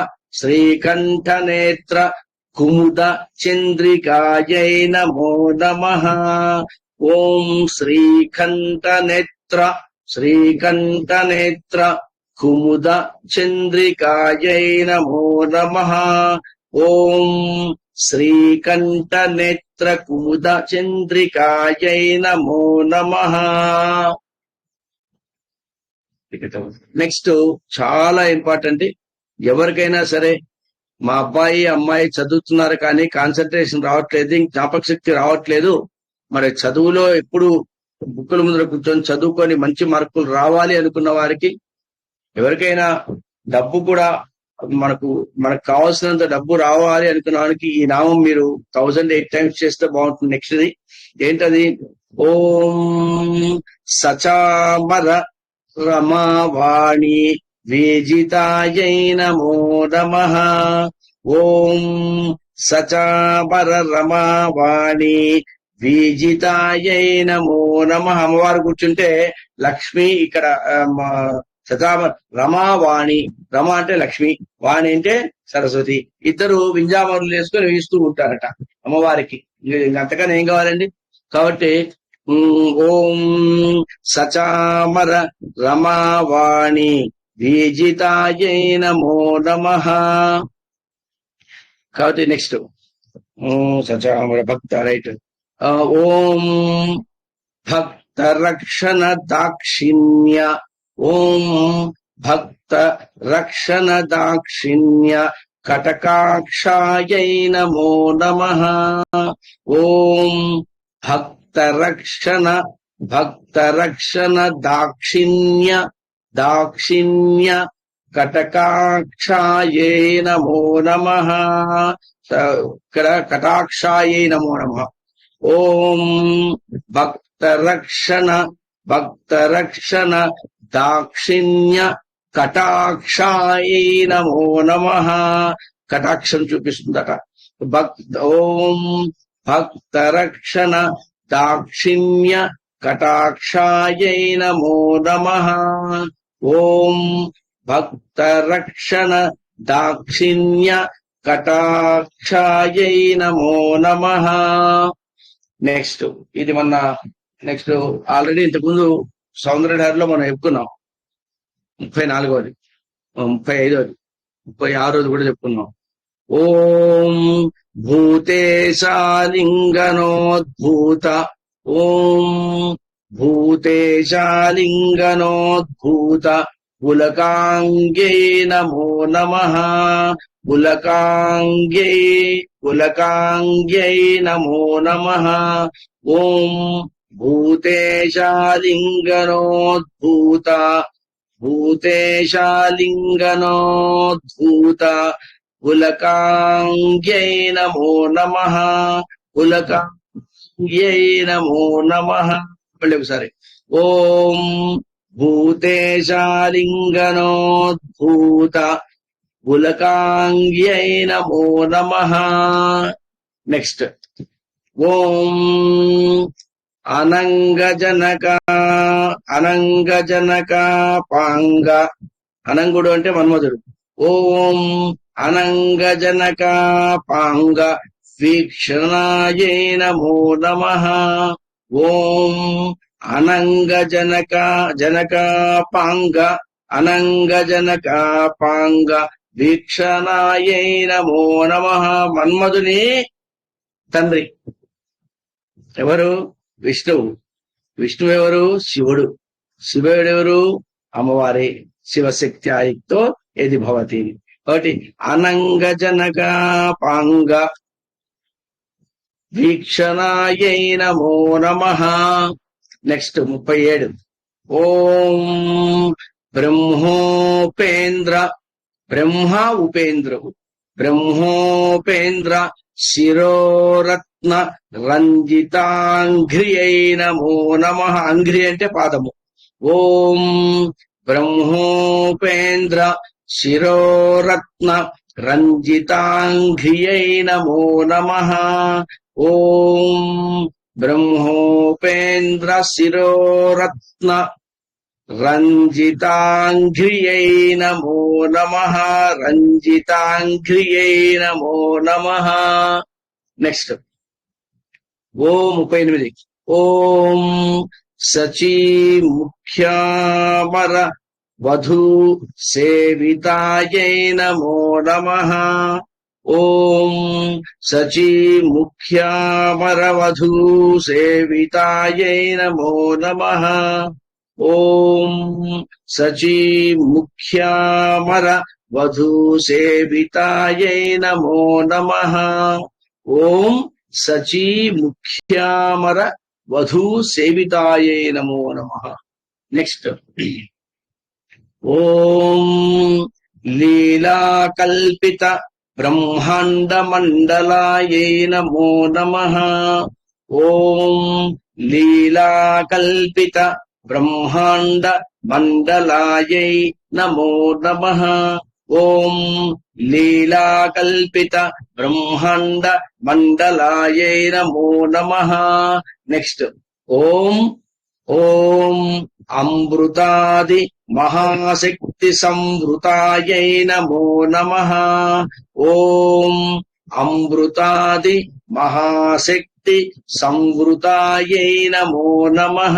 [SPEAKER 1] కుముద చంద్రికాయై నమో నమః. ఓం శ్రీకంఠనేత్ర కుముద చంద్రికాయై నమో నమః. ఓం శ్రీకంఠనేత్ర కుముద చంద్రికాయై నమో నమః. నెక్స్ట్ చాలా ఇంపార్టెంట్. ఎవరికైనా సరే మా అబ్బాయి అమ్మాయి చదువుతున్నారు కానీ కాన్సన్ట్రేషన్ రావట్లేదు, జ్ఞాపక శక్తి రావట్లేదు, మరి చదువులో ఎప్పుడు బుక్కుల ముందర కూర్చొని చదువుకొని మంచి మార్కులు రావాలి అనుకున్న వారికి, ఎవరికైనా డబ్బు కూడా మనకు కావాల్సినంత డబ్బు రావాలి అనుకున్న వారికి ఈ నామం మీరు 1008 టైమ్స్ చేస్తే బాగుంటుంది. నెక్స్ట్ది ఏంటది? ఓం సచామర రమావాణి వేజితాయై నమో నమః. ఓం సచామర రమావాణి వేజితాయై నమో నమః. అమ్మవారు కూర్చుంటే లక్ష్మి, ఇక్కడ సచామర రమావాణి, రమ అంటే లక్ష్మి, వాణి అంటే సరస్వతి, ఇద్దరు వింజామరులు వేసుకొని వేస్తూ ఉంటారట అమ్మవారికి. అంతకన్నా ఏం కావాలండి? కాబట్టి ఓం సచామర రమావాణి వేజితాయై నమో నమః. కాబట్టి నెక్స్ట్ సచామర భక్త, రైట్. ఓం భక్త రక్షణ దాక్షిణ్య, ఓం భక్త రక్షణ దాక్షిణ్య కటకాక్షాయై నమో నమః. ఓం భక్త రక్షణ దాక్షిణ్య కటకాక్షాయై నమో నమః. ఇక్కడ కటాక్షాయై నమో నమః. ఓం భక్త రక్షణ దాక్షిణ్య కటాక్షాయై నమో నమః. కటాక్షం చూపిస్తుందట. ఓం భక్త రక్షణ దాక్షిణ్య కటాక్షాయై నమో నమః. ఓం భక్త రక్షణ దాక్షిణ్య కటాక్షాయై నమో నమః. నెక్స్ట్ ఇది నెక్స్ట్ ఆల్రెడీ ఇంతకుముందు సౌందర్యధారలో మనం చెప్పుకున్నాం. 34వది, 35వది, 36వది కూడా చెప్పుకున్నాం. ఓం భూతేశాలింగనోద్భూత, ఓం భూతేశాలింగనోద్భూత పులకాంగ్యై నమో నమః. పులకాంగ్యై నమో నమః. ఓం భూతేశాలింగనోద్భూత పులకాంగ్యై నమో నమః. పులకాంగ్యై నమో నమః. మళ్ళీ ఒకసారి. ఓం భూతేశాలింగనోద్భూత పులకాంగ్యై నమో నమః. నెక్స్ట్ ఓం అనంగజనక పాంగ, అనంగుడు అంటే మన్మధుడు. ఓం అనంగజనక పాంగ వీక్షణాయై నమో నమః. ఓం జనక పాంగ వీక్షణాయై నమో నమః. మన్మధుని తండ్రి ఎవరు? విష్ణువు. విష్ణువు ఎవరు? శివుడు. శివుడు ఎవరు? అమ్మవారి. శివశక్తి ఆయుక్తో ఏది భవతి. కాబట్టి అనంగజనక పాంగ వీక్షణాయై నమో నమః. నెక్స్ట్ 37. ఓం బ్రహ్మోపేంద్ర శిరోరత్న రంజితాంఘ్రియై నమో నమః. అంఘ్రి అంటే పాదము. ఓం బ్రహ్మోపేంద్ర శిరోరత్న రంజితాంఘ్రియై నమో నమః. ఓం బ్రహ్మోపేంద్ర శిరోరత్న రంజితాంఘ్రియై నమో నమః. రంజితాంఘ్రియై నమో నమః. నెక్స్ట్ ఓం 38. ఓం సచీ ముఖ్యామర వధూ సేవితాయై నమో నమః. ఓం సచీ ముఖ్యామర వధూ సేవితాయై నమో నమః. ఓం సచీ ముఖ్యామర వధూ సేవితాయై నమో నమః. ఓం సచీ ముఖ్యామర వధూ సేవితాయై నమో నమః. నెక్స్ట్ ఓం లీలాకల్పిత బ్రహ్మాండ మండలాయై నమో నమః. ఓం లీలాకల్పిత బ్రహ్మాండ మండలాయై నమో నమః. ఓం లీలాకల్పిత బ్రహ్మాండ మండలాయై నమో నమః. నెక్స్ట్ ఓం ఓం అమృతాది మహాశక్తి సంవృతాయై నమో నమః. ఓం అమృతాది మహాశక్తి సంవృతాయై నమో నమః.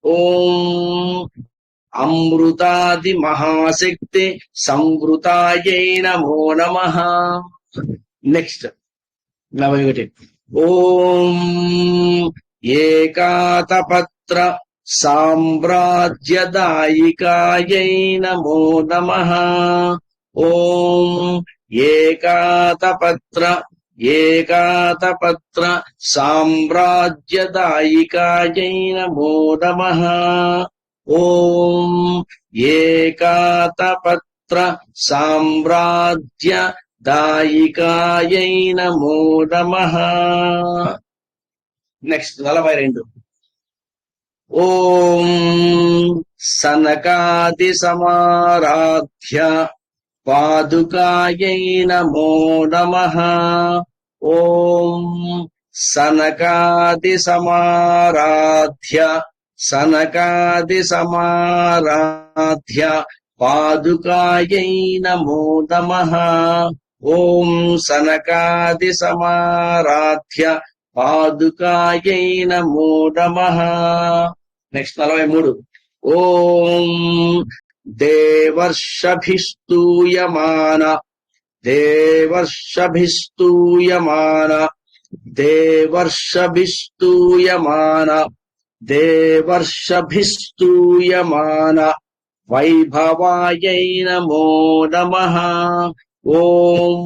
[SPEAKER 1] ఓం అమృతాది మహాశక్తి సంవృతాయై నమో నమః. నెక్స్ట్ 41. ఓం ఏకాతపత్ర సామ్రాజ్యదాయికాయై నమో నమః. ఓం ఏకాతపత్ర సామ్రాజ్యదాయికాయై నమో నమః. ఓం ఏకాతపత్ర సామ్రాజ్యదాయికాయై నమో నమః. నెక్స్ట్ 42. ఓం సనకాది సమారాధ్య పాదుకాయై నమో నమః. ఓం సనకాది సమారాధ్య పాదుకాయై నమో నమః. ఓం సనకాది సమారాధ్య పాదుకాయై నమో నమః. నెక్స్ట్ 43. ఓం దేవర్షభిస్తూయమాన వైభవాయై నమో నమః. ఓం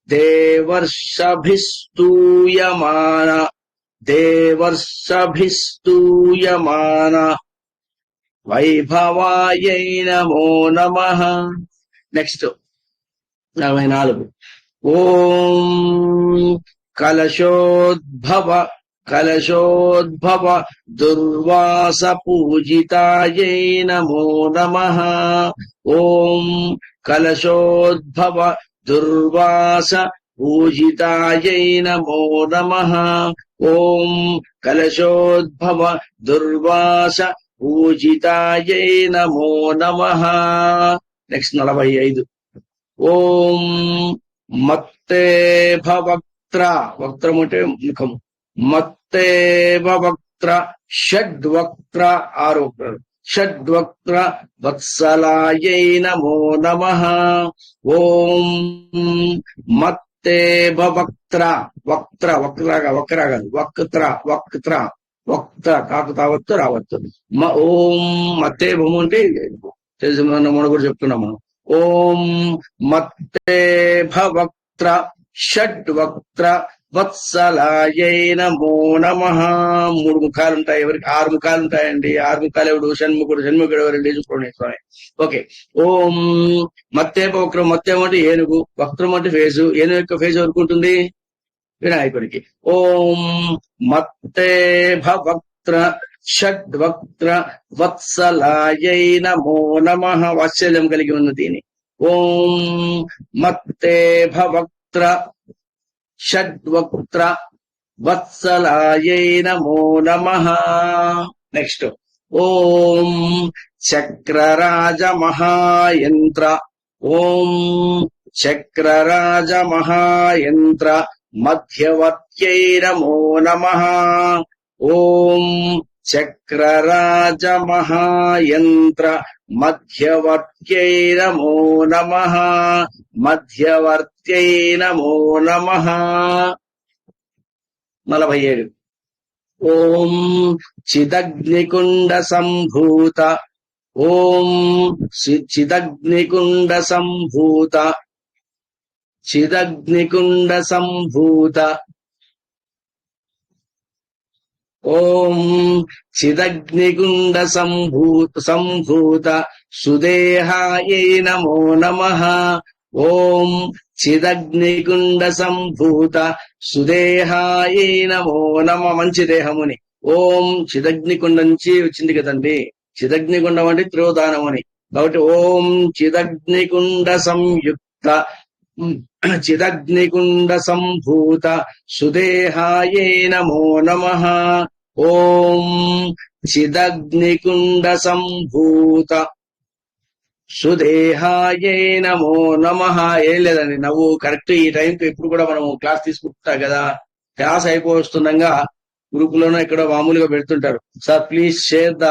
[SPEAKER 1] దేవర్షభిస్తూయమాన వైభవాయై నమో నమః. నెక్స్ట్ 44. ఓం కలశోద్భవ దుర్వాస పూజితాయై నమో నమః. ఓం కలశోద్భవ దుర్వాస పూజితాయై నమో నమః. ఓం కలశోద్భవ దుర్వాస పూజితాయై నమో నమః. నెక్స్ట్ 45. ఓం మత్తేభ వక్త్ర, వక్త్రం అంటే ముఖము, మత్తేభ వక్త్ర షడ్వక్త్ర, 6 వక్త్రాలు, షడ్వక్త్ర వత్సలాయై నమో నమః. ఓం మత్తేభ వక్త్ర, వక్త్ర కాకు తావత్తు రావత్తు. ఓం మత్తేభము అంటే తెలిసి మొన్న కూడా చెప్తున్నాం మనం. ఓం మత్తేభ వక్త్ర షడ్వక్త్ర వత్సలాయై నమో నమః. 3 ముఖాలు ఉంటాయి, ఎవరికి 6 ముఖాలు ఉంటాయండి. 6 ముఖాలు ఎవడు? షణ్ముఖుడు ఎవరండి? చూసుకోండి స్వామి. ఓకే. ఓం మత్తేభ వక్త్రం, మత్తేం అంటే ఏనుగు, వక్త్రం అంటే ఫేసు. ఏనుగు యొక్క ఫేస్ ఎవరికి ఉంటుంది? వినాయకుడికి. ఓం మత్తేభ వక్త్ర షడ్వక్త్ర వత్సలాయై నమో నమః. వాత్సల్యం కలిగి ఉన్న దీని ఓం మత్తే భవక్త్ర షడ్వక్త్ర వత్సలాయై నమో నమః. నెక్స్ట్ ఓం చక్రరాజ మహాయంత్ర ఓం చక్రరాజ మహాయంత్ర మధ్యవర్త్యై నమో నమః. ఓం చక్రరాజ మహాయంత్ర మధ్యవర్త్యై నమో నమః. మధ్యవర్త్యై నమో నమః. 47. ఓం చిదగ్నికుండ సంభూత ఓం చిదగ్నికుండ సంభూత చిదగ్నికుండ సంభూత ఓం చిదగ్నికుండ సంభూత సుదేహాయై నమో నమః. ఓం చిదగ్నికుండ సంభూత సుదేహాయై నమో నమ. మంచి దేహముని. ఓం చిదగ్నికుండ నుంచి వచ్చింది కదండి. చిదగ్నికుండం అంటే త్రియోదానం అని. కాబట్టి ఓం చిదగ్నికుండ సంయుక్త చిదగ్నికుండ సంభూత సుదేహాయై నమో నమః. ఓం చిదగ్నికుండ సంభూత సుదేహాయై నమో నమః. ఏం లేదండి, నువ్వు కరెక్ట్ ఈ టైంకి ఎప్పుడు కూడా మనం క్లాస్ తీసుకుంటా కదా, క్లాస్ అయిపోతుండగా గ్రూప్ లోనో ఎక్కడో మామూలుగా పెడుతుంటారు, sir please share the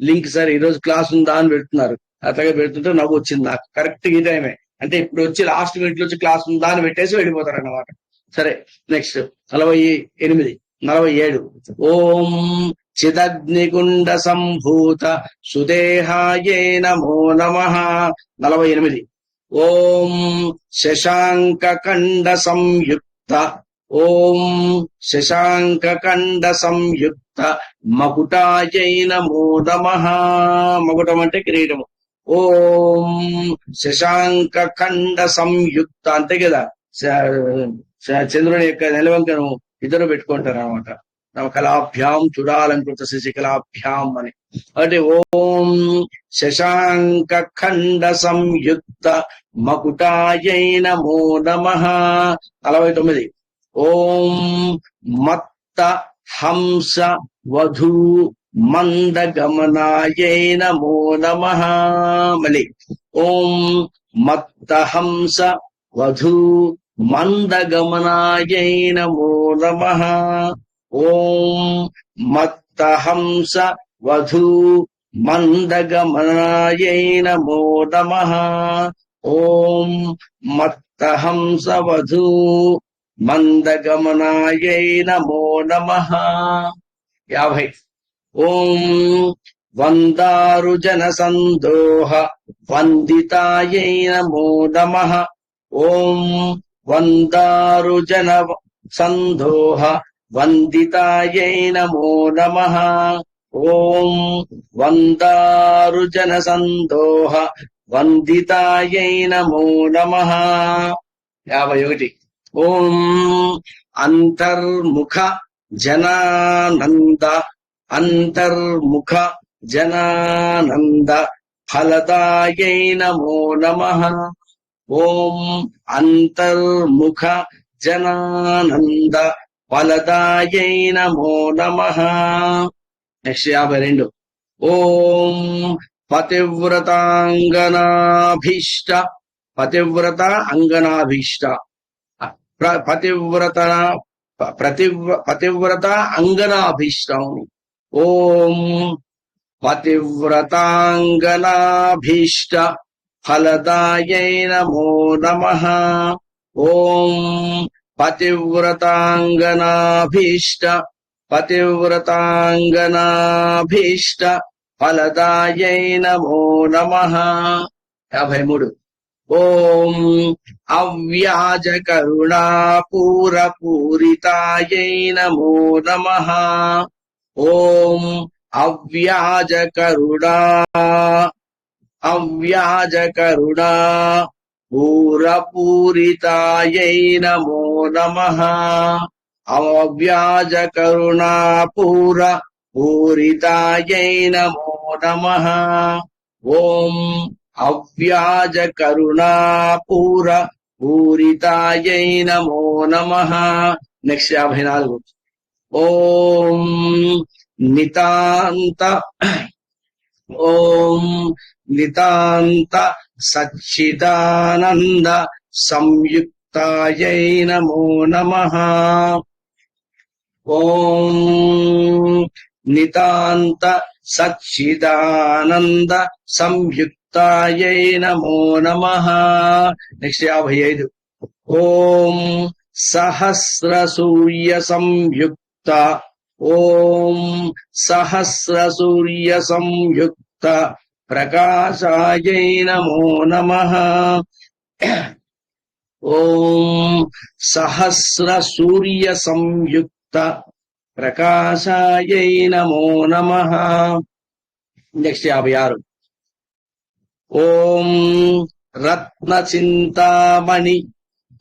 [SPEAKER 1] link sir, ఈ రోజు క్లాస్ ఉందా అని పెడుతున్నారు. అట్లాగే పెడుతుంటే నవ్వు వచ్చింది నాకు. కరెక్ట్ ఈ టైమే అంటే ఇప్పుడు వచ్చి లాస్ట్ మినిట్ లో వచ్చి క్లాస్ ఉందా అని పెట్టేసి వెళ్ళిపోతారు అన్నమాట. సరే నెక్స్ట్ 48 47. ఓం చిదగ్నికుండ సంభూత సుదేహాయై నమో నమః. 48. ఓం శశాంకకండ సంయుక్త ఓం శశాంకకండ సంయుక్త మకుటాయై నమో నమః. మకుటం అంటే కిరీటము. ఓం శశాంకకండ సంయుక్త అంతే కదా, చంద్రుని యొక్క నెలవంకను ఇద్దరు పెట్టుకుంటారు అనమాట. కళాభ్యాం చూడాలనుకుంట శశికళాభ్యాం అని. అంటే ఓం శశాంకఖండ సంయుక్త మకుటాయై నమో నమః. 49. ఓం మత్త హంస వధూ మందగమనాయై నమో నమః. మళ్ళీ ఓం మత్త హంస వధూ మందగమనాయై నమో నమః. ఓం మత్త హంస వధూ మందగమనాయై నమో నమః. ఓం మత్త హంస వధూ మందగమనాయై నమో నమః. 50. ఓం వందారుజన సందోహ వందితాయై నమో నమః. ఓం వందారుజన సందోహ వందితాయై నమో నమః. ఓం వందారుజన సందోహ వందితాయై నమో నమః. 51. ఓం అంతర్ముఖ జనానంద అంతర్ముఖ జనానంద ఫలదాయై నమో నమః. ఓం అంతర్ముఖ జనానంద ఫలదాయై నమో నమః. నెక్స్ట్ 52. ఓం పతివ్రతాంగనాభీష్ట పతివ్రత అంగనాభీష్ట పతివ్రత అంగనాభీష్టం. ఓం పతివ్రతాంగనాభీష్ట ఫలదాయై నమో నమః. ఓం పతివ్రతాంగనాభీష్ట ఫలదాయై నమో నమః. 53. ఓం అవ్యాజ కరుణా పూరపూరితాయై నమో నమః. ఓం అవ్యాజ కరుణా పూరపూరితాయై నమో నమః. అవ్యాజ కరుణా పూరపూరితాయై నమో నమః. ఓం అవ్యాజ కరుణాపూర పూరితాయై నమో నమః. నెక్స్ట్ 54. ఓం నితాంత ఓం నితాంత సచ్చిదానంద సంయుక్తాయై నమో నమః. ఓం నితాంత సచ్చిదానంద సంయుక్తాయై నమో నమః. నెక్స్ట్ 55. ఓం సహస్ర సూర్య సంయుక్త ఓం సహస్ర సూర్య సంయుక్త ప్రకాశాయై నమో నమః. ఓం సహస్ర సూర్య సంయుక్త ప్రకాశాయై నమో నమః. నెక్స్ట్ 56. ఓం రత్న చింతామణి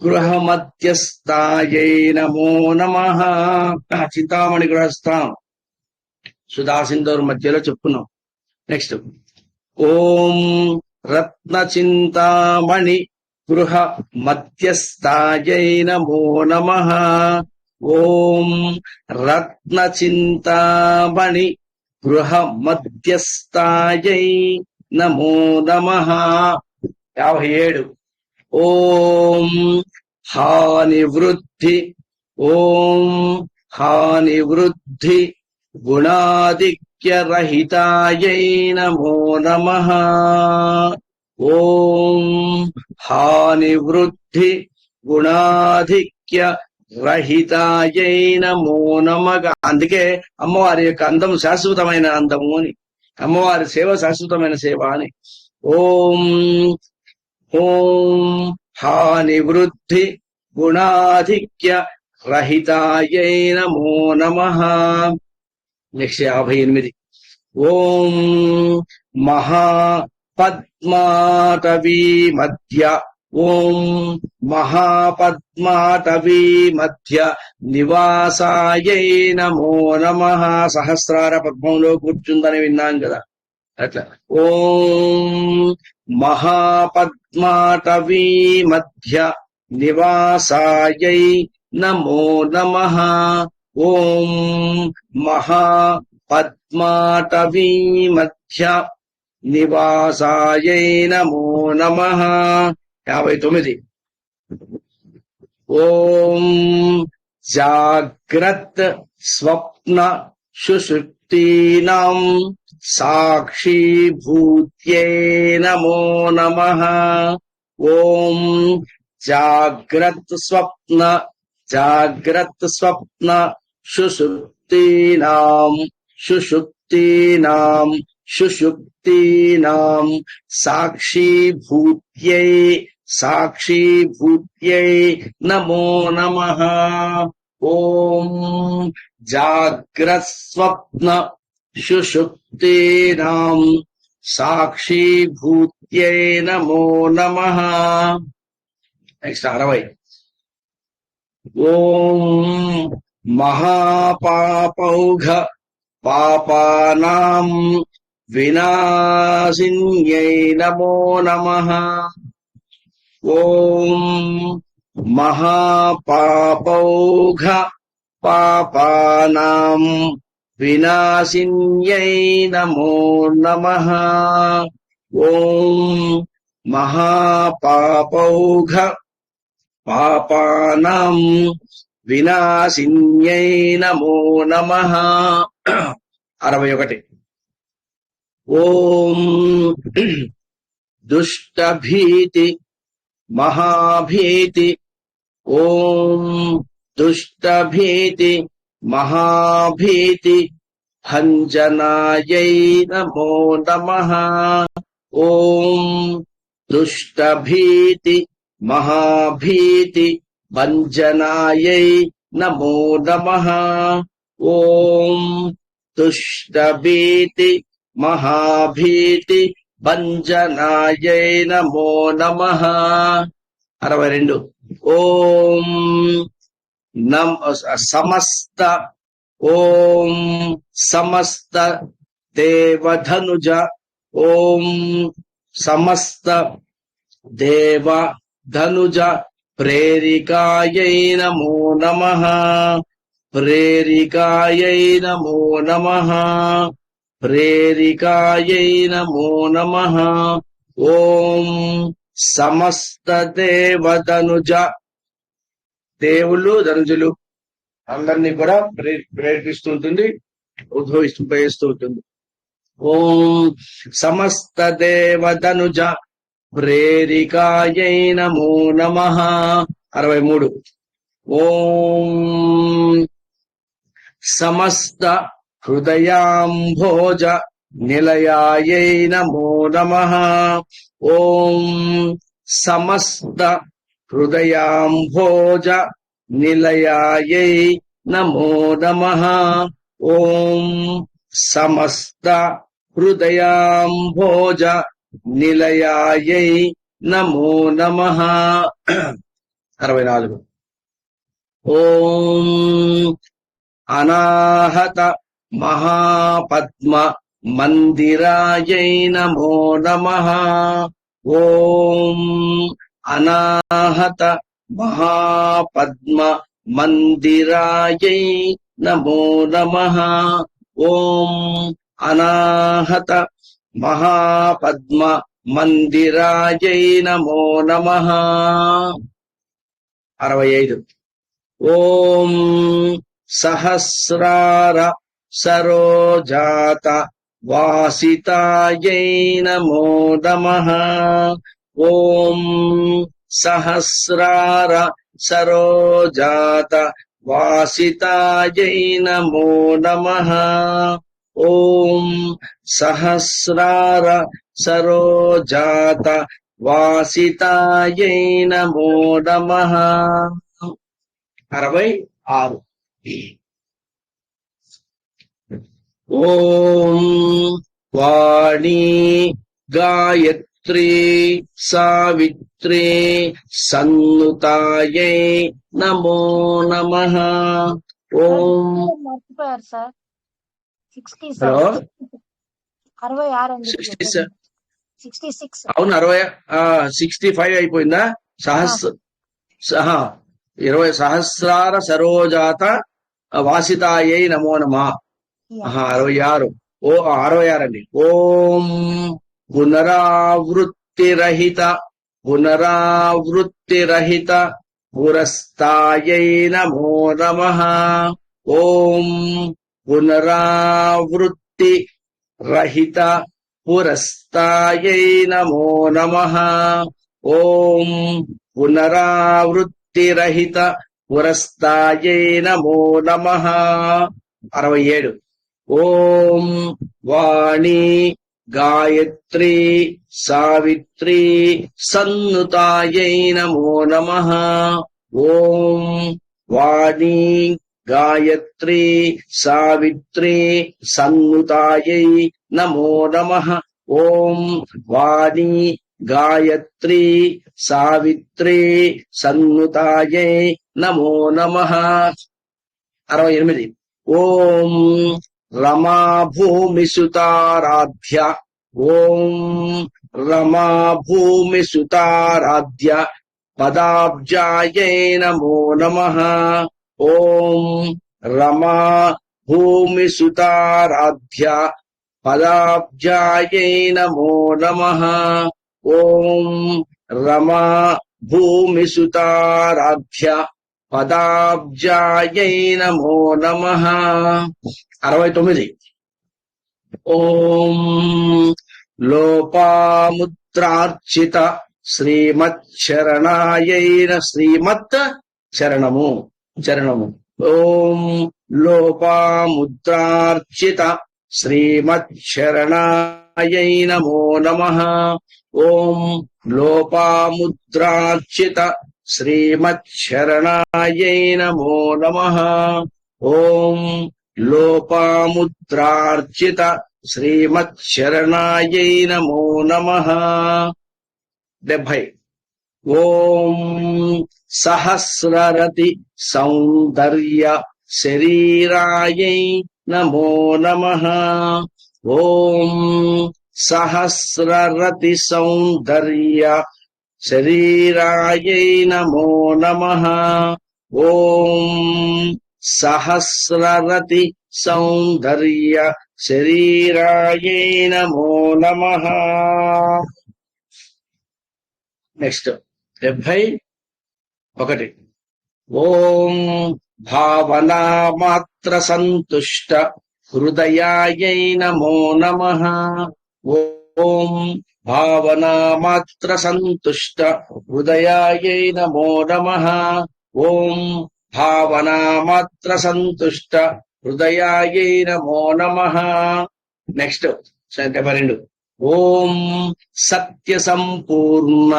[SPEAKER 1] గృహ మధ్యస్థాయై నమో నమః. చింతామణి గృహస్థం సుధా సింధూర్ మధ్యలో చెప్పుకున్నాం. నెక్స్ట్ ఓం రత్న చింతామణి గృహ మధ్యస్థాయై నమో నమః. ఓం రత్న చింతామణి గృహ మధ్యస్థాయై నమో నమః. 57. ఓం హానివృద్ధి ఓం హానివృద్ధి గుణాధిక్యరహితాయై నమో నమః. ఓం హానివృద్ధి గుణాధిక్య రహితాయై నమో నమః. అందుకే అమ్మవారి యొక్క అందం శాశ్వతమైన అందము అని, అమ్మవారి సేవ శాశ్వతమైన సేవ అని. ఓం ఓం హానివృద్ధి గుణాధిక్య రహితాయై నమో నమః. నెక్స్ట్ 58. ఓం మహాపద్మాటవీ మధ్య ఓం మహాపద్మాటవీ మధ్య నివాసాయై నమో నమః. సహస్రార పద్మంలో కూర్చుందని విన్నాం కదా, అట్లా. ఓం మహాపద్మాటవీ మధ్య నివాసాయై నమో నమః. ఓం మహాపద్మాటవీ మధ్య నివాసాయై నమో నమః. 59. ఓం జాగ్రత్ స్వప్న సుషుప్తీనాం సాక్షీభూత్యై నమో నమః. ఓం జాగ్రత్ స్వప్న సుషుప్తీనాం సుషుప్తీనాం సుషుప్తీనాం సాక్షీభూత్యై నమో నమః. ఓం జాగ్రత్ స్వప్న సుషుప్తీనాం సాక్షీభూత్యై నమో నమః. నెక్స్ట్ 60. ఓం మహాపాపౌఘ పాపానాం వినాశిన్యై నమో నమః. ఓం మహాపాపౌఘ పాపానాం వినాశిన్యై నమో నమః. ఓం మహాపాపౌఘ పాపానాం వినాశిన్యై నమో నమః. 61. ఓం దుష్టభీతి మహాభీతి ఓం దుష్టభీతి మహాభీతి భంజనాయై నమో నమః. ఓం దుష్టభీతి మహాభీతి భంజనాయై నమో నమః. ఓం దుష్టభీతి మహాభీతి భంజనాయై నమో నమః. 62. ఓం సమస్త ఓం సమస్త దేవధనుజ ఓం సమస్త దేవ ధనుజ ప్రేరికాయై నమో నమః. ప్రేరికాయై నమో నమః. ప్రేరికాయై నమో నమః. ఓం సమస్త దేవధనుజ, దేవుళ్ళు ధనుజులు అందరినీ కూడా ప్రేరేపిస్తూ ఉంటుంది, ఉద్భవిస్తూ ఉంటుంది. ఓం సమస్త దేవధనుజ ప్రేరికాయై నమో నమః. 63. ఓం సమస్త హృదయాంభోజ నిలయాయై నమో నమః. ఓం సమస్త హృదయాంభోజ నిలయాయై నమో నమః. ఓం సమస్త హృదయాంభోజ నిలయాయై నమో నమః. 64. ఓం అనాహత మహాపద్మ మందిరాయై నమో నమః. ఓం అనాహత మహాపద్మ మందిరాయై నమో నమః. ఓం అనాహత మహాపద్మ మందిరాయై నమో నమః. 65. ఓం సహస్రార సరోజాత వాసితాయై నమో నమః. ఓం సహస్రార సరోజాత వాసితాయై నమో నమః. ఓం సహస్రార సరోజాత వాసితాయై నమో నమః. 66. ఓం వాణీ గాయత్రీ సావిత్రీ సన్నుతాయై నమో నమః. ఓం
[SPEAKER 3] మర్చిపోయారు సార్. 60
[SPEAKER 1] హలో
[SPEAKER 3] 66 అండి.
[SPEAKER 1] 66. అవును 65 అయిపోయిందా? 20 సరోజాత వాసితాయై నమో నమః. 66. 66 అండి. ఓం పునరావృత్తిరహిత పురస్తాయై నమో నమః. ఓం పునరావృత్తిరహిత పురస్తాయై నమో నమః. ఓం పునరావృత్తిరహిత పురస్తాయై నమో నమః. 67. ఓం వాణీ గాయత్రీ సావిత్రీ సన్నుతాయై నమో నమః. ఓం వాణీ గాయత్రీ సావిత్రీ సన్నుతాయై నమో నమః. ఓం వాణీ గాయత్రీ సావిత్రీ సన్నుతాయై నమో నమః. 68. ఓం రమా భూమిసుతారాధ్య. ఓం రమా భూమిసుతారాధ్య పదాబ్జాయై నమో నమః. ఓం రమా భూమిసుతారాధ్య పదాబ్జాయై నమో నమః. ఓం రమా భూమిసుతారాధ్య పదాబ్జాయై నమో నమః. 69. ఓం లోపాముద్రార్చిత శ్రీమచ్చరణాయై శ్రీమత్ చరణము. ఓం లోపాముద్రార్చిత శ్రీమచ్చరణాయై నమో నమః. ఓం లోపాముద్రార్చిత శ్రీమచ్చరణాయై నమో నమః. ఓం లోపాముద్రార్చిత శ్రీమచ్చరణాయై నమో నమః. 70. ఓం సహస్రరతి సౌందర్య శరీరాయై నమో నమః. ఓం సహస్రరతి సౌందర్య శరీరాయై నమో నమః. ఓం సహస్రరతి సౌందర్య శరీరాయై నమో నమః. నెక్స్ట్ 71. ఓం భావనా మాత్ర సంతుష్ట హృదయాయై నమో నమః. ఓం భావనా మాత్ర సంతుష్ట హృదయాయై నమో నమః. ఓం భావనా మాత్ర సంతుష్ట హృదయాయై నమో నమః. నెక్స్ట్ 72. ఓం సత్య సంపూర్ణ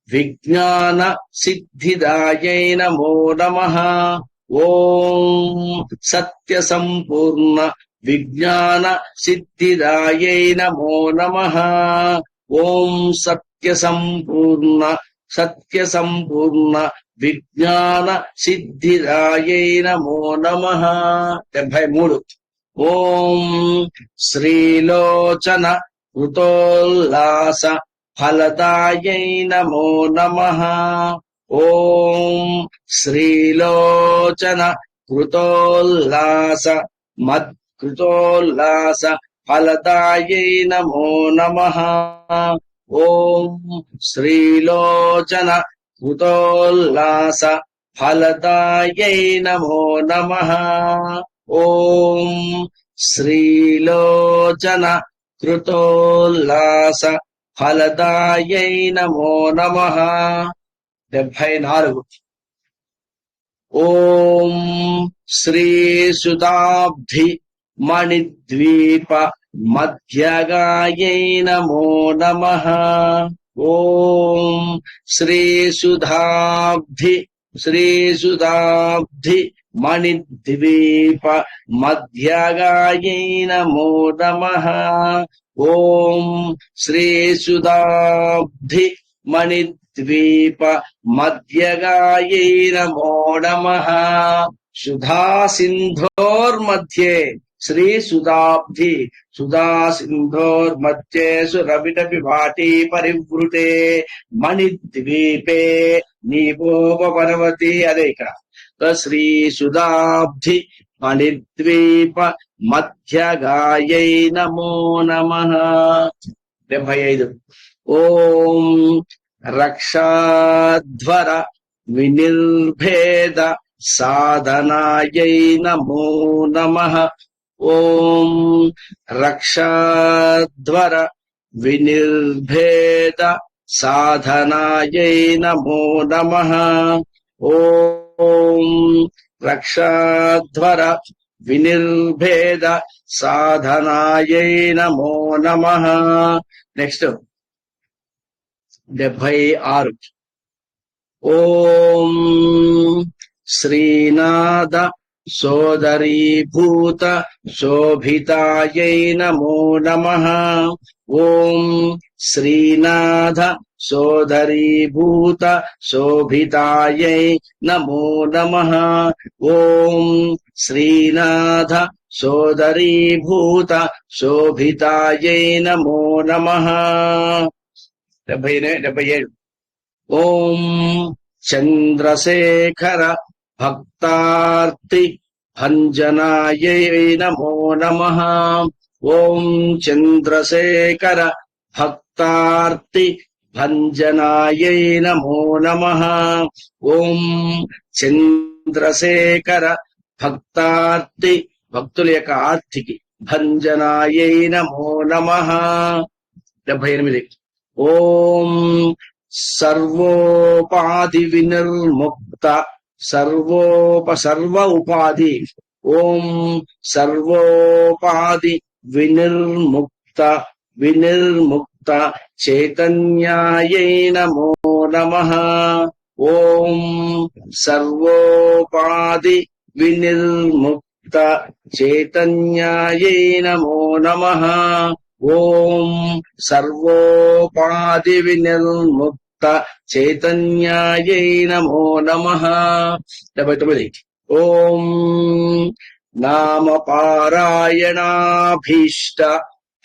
[SPEAKER 1] విజ్ఞాన సిద్ధిదాయై నమో నమః. ఓం సత్య సంపూర్ణ విజ్ఞాన సిద్ధిదాయై నమో నమః. ఓం సత్య సంపూర్ణ విజ్ఞాన సిద్ధిదాయై నమో నమః. 73. ఓం శ్రీలోచన కృతోల్లాస ఫలదాయై నమో నమః. ఓం శ్రీలోచన కృతోల్లాస ఫలదాయై నమో నమః. ఓం శ్రీలోచన కృతోల్లాస ఫలదాయై నమో నమః. ఓం శ్రీలోచన కృతోల్లాస ఫలదాయై నమో నమః. 74. ఓం శ్రీసుదాబ్ధి మణిద్వీప మధ్యగాయై నమో నమః. ఓం శ్రీసుదాబ్ధి మణిద్వీప మధ్యగాయై నమో నమః. ఓం శ్రీసుదాబ్ధి మణిద్వీప మధ్యగాయై నమో నమః. సుధా సింధోర్మధ్యే శ్రీసుదాబ్ధి సుధాసింధోర్మధ్యే సురవిటపి వాటీ పరివృతే మణిద్వీపే నీపోపవనవతి. అదే ఇక్కడ శ్రీసుదాబ్ధి మణిద్వీప మధ్యగాయై నమో నమః. 75. ఓం రక్షాధ్వర వినిర్భేద సాధనాయై నమో నమః. ఓం రక్షాధ్వర వినిర్భేద సాధనాయై నమో నమః. ఓం రక్షాధ్వర వినిర్భేద సాధనాయై నమో నమః. నెక్స్ట్ 76. ఓం శ్రీనాథ సోదరీభూత శోభితాయై నమో నమః. ఓం శ్రీనాథ సోదరీభూత శోభితాయై నమో నమః. ఓం శ్రీనాథ సోదరీభూత శోభితాయై నమో నమః. 77. ఓం చంద్రశేఖర భక్తార్తి భంజనాయై నమో నమః. ఓం చంద్రశేఖర భక్తార్తి భంజనాయై నమో నమః. ఓం చంద్రశేఖర భక్తార్తి భక్తుల యొక్క ఆర్తికి భంజనాయై నమో నమః. 78. ఓం సర్వోపాధి వినిర్ముక్త సర్వ ఉపాధి. ఓం సర్వోపాధి వినిర్ముక్త చైతన్యాయై నమో నమః. ఓం సర్వోపాధి వినిర్ముక్త చైతన్యాయై నమో నమః. ఓం సర్వోపాధి వినిర్ముక్త చైతన్యాయై నమో నమః. 79. ఓం నామ పారాయణాభీష్ట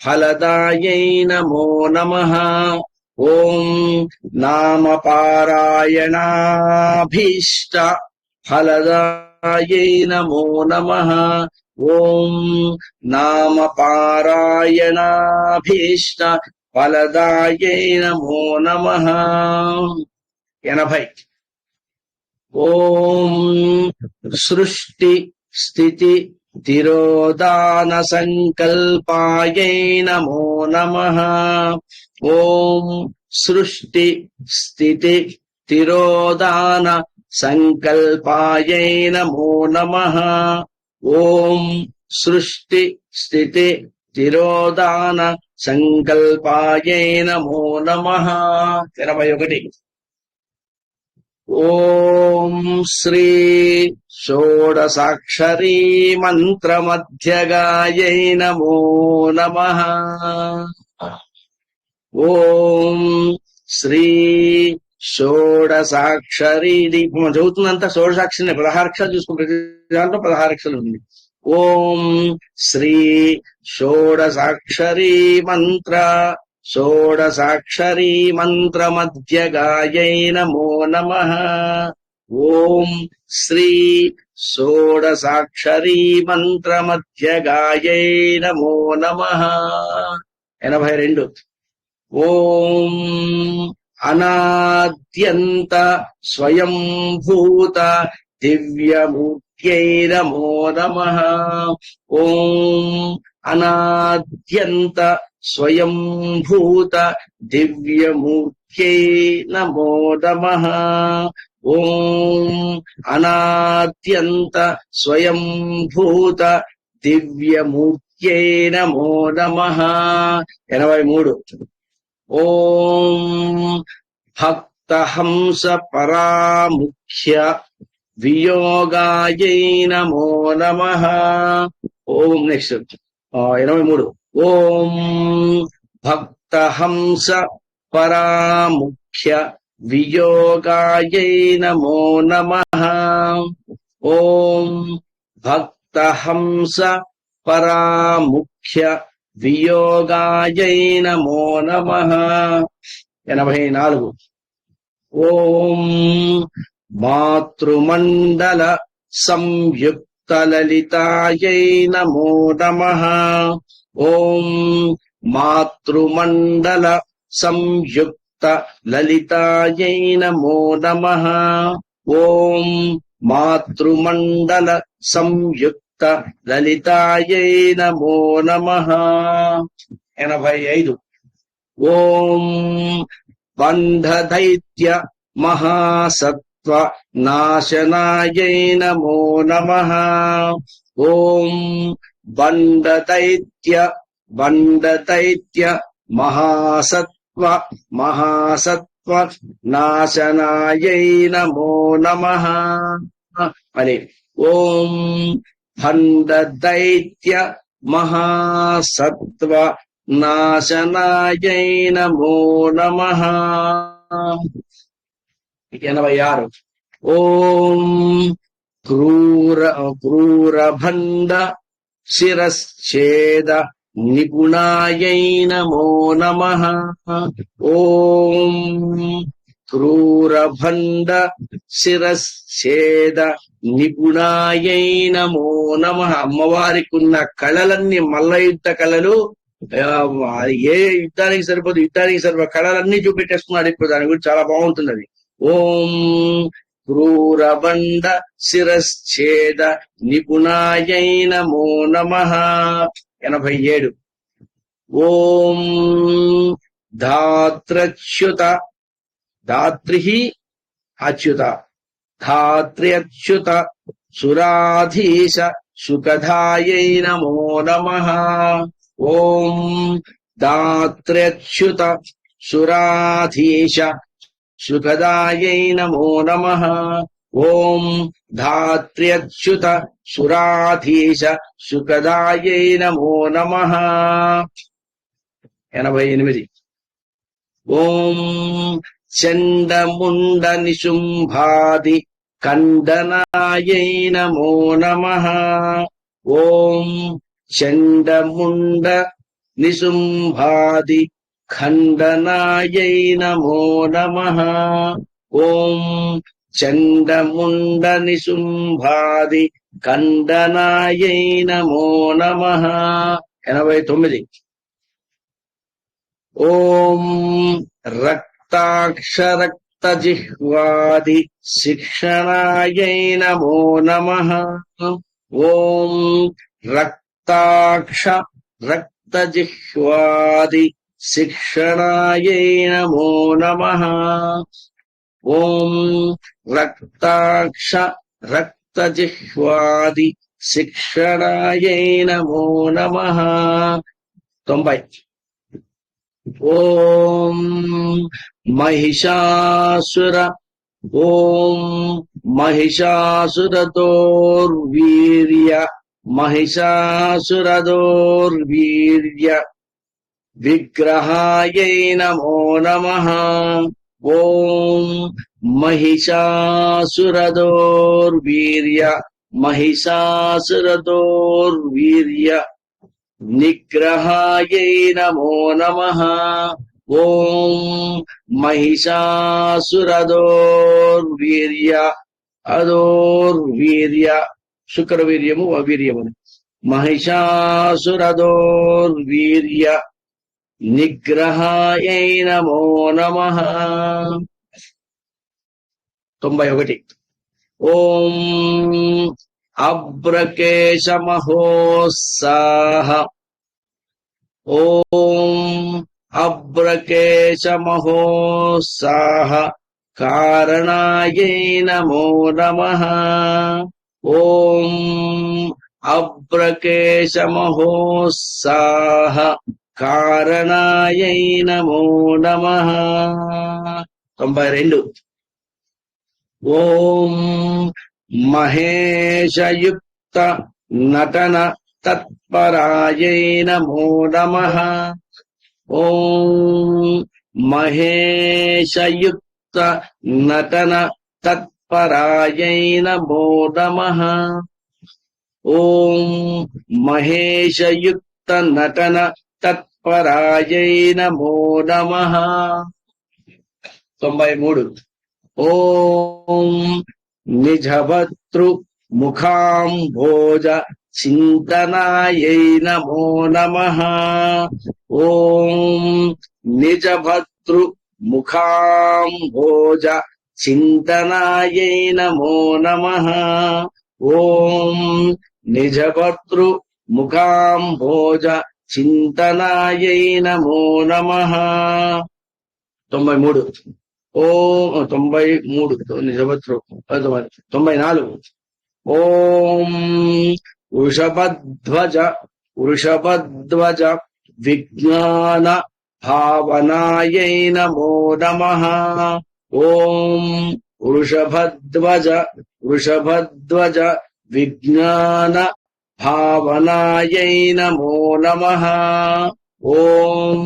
[SPEAKER 1] ఫలదాయై నమో నమః. ఓం నామపారాయణాభీష్ట ఫలదాయై నమో నమః. ఓం నామపారాయణాభీష్ట ఫలదాయై నమో నమః. 80. ఓం సృష్టి స్థితి తిరోధాన సంకల్పాయై నమో నమః. ఓం సృష్టి స్థితి తిరోధాన సంకల్పాయై నమో నమః. ఓం సృష్టి స్థితి తిరోధాన సంకల్పాయై నమో నమః. 81. ఓం శ్రీ షోడసాక్షరీ మంత్రమధ్యగాయై నమో నమః. ఓం శ్రీ షోడసాక్షరీ, మనం చదువుతుందంతా షోడసాక్షరి 16 అక్షరాలు చూసుకుంటే దాంట్లో 16 అక్షరాలు ఉంది. ఓం శ్రీ షోడసాక్షరీ షోడసాక్షరీ మంత్రమధ్యగాయై నమో నమః. ఓం శ్రీ షోడసాక్షరీ మంత్రమధ్యగాయై నమో నమః. 82. ఓం అనాద్యంత స్వయంభూత దివ్యమూర్త్యై నమో నమః. ఓం అనాద్యంత స్వయంభూత దివ్యమూర్త్యై నమో నమః. ఓం అనాద్యంత స్వయంభూత దివ్యమూర్త్యై నమో నమః. 83. ఓం భక్తహంస పరాముఖ్య వియోగాయై నమో నమః. ఓం నెక్స్ట్ 83. ఓం భక్తహంస పరాముఖ్య వియోగాయై నమో నమః. ఓం భక్తహంస పరాముఖ్య వియోగాయై నమో నమః. 84. ఓం మాతృమండల సంయుక్త లలితాయై నమో నమః. ఓం మాతృమండల సంయుక్త లలితాయై నమో నమః. ఓం మాతృమండల సంయుక్త లలితాయై నమో నమః. 85. ఓం బంధదైత్య మహాసత్వ నాశనాయై నమో నమః. ఓం బంధదైత్య మహాసత్వ నాశనాయై నమో నమః. మరి ఓం బంధదైత్య మహాసత్వ నాశనాయై నమో నమః. 86. ఓం క్రూరభండ శిరశ్ఛేద నిపుణాయై నమో నమః. ఓం క్రూరభండ శిరశ్ఛేద నిపుణాయై నమో నమః. అమ్మవారికి ఉన్న కళలన్నీ మల్ల యుద్ధ కళలు, ఏ యుద్ధానికి సరిపోదు, కళలన్నీ చూపెట్టేస్తున్నాడు ఇప్పుడు. దాని గురించి చాలా బాగుంటుంది అది. ఓం క్రూరబండ శిరశ్ఛేద నిపుణాయై నమో నమః. 87. ఓం ధాత్రచ్యుత ధాత్ర్యచ్యుత సురాధీశ సుఖదాయై నమో నమః. ఓం ధాత్ర్యచ్యుత సురాధీశ సుఖదాయై నమో నమః. ఓం ధాత్ర్యచ్యుత సురాధీశ సుఖదాయై నమో నమః. 88. ఓం చండముండ నిశుంభాది ఖండనాయై నమో నమః. ఓం చండముండ నిశుంభాది ఖండనాయై నమో నమః. ఓం చండముండ నిశుంభాది ఖండనాయై నమో నమః. 89. ఓం రక్తాక్షరక్తజిహ్వాది శిక్షణాయై నమో నమః. ఓం రక్తాక్ష రక్తజిహ్వాది శిక్షణాయై నమో నమః. ఓం రక్తాక్ష రక్తజిహ్వాది శిక్షణాయై నమో నమః. 90. ఓం మహిషాసుర ఓం మహిషాసురదోర్వీర్య మహిషాసురదోర్వీర్య విగ్రహాయై నమో నమః. ఓం మహిషాసురదోర్వీర్య మహిషాసురదోర్వీర్య నిగ్రహాయై నమో నమః. ఓం మహిషాసురదోర్వీర్య అదోర్వీర్య శుక్రవీర్యము అవీర్యము మహిషాసురదోర్వీర్య నిగ్రహాయై నమో నమః. 91. ఓం అబ్రకేశమహోత్సాహ ఓం అబ్రకేశమహోత్సాహ కారణాయై నమో నమః. ఓం అబ్రకేశమహోత్సాహ కారణాయై నమో నమః. 92. ఓం మహేశయుక్త నటన తత్పరాయై నమో నమః. ఓం మహేశయుక్త నటన తత్పరాయై నమో నమః. ఓం మహేశయుక్త నటన తత్పరాయై నమో నమః. 93. ఓం నిజభతృ ముఖాంభోజ చింతనాయై నమో నమః. ఓం నిజభతృ ముఖాంభోజ చింతనాయై నమో నమః. ఓం నిజభతృ ముఖాంభోజ చింతనాయై నమో నమః. 93. ఓం 93 నిజభద్రు 94. ఓం వృషభధ్వజ వృషభధ్వజ విజ్ఞాన భావనాయై నమో నమః. ఓం వృషభధ్వజ వృషభధ్వజ విజ్ఞాన భావనాయై నమో నమః. ఓం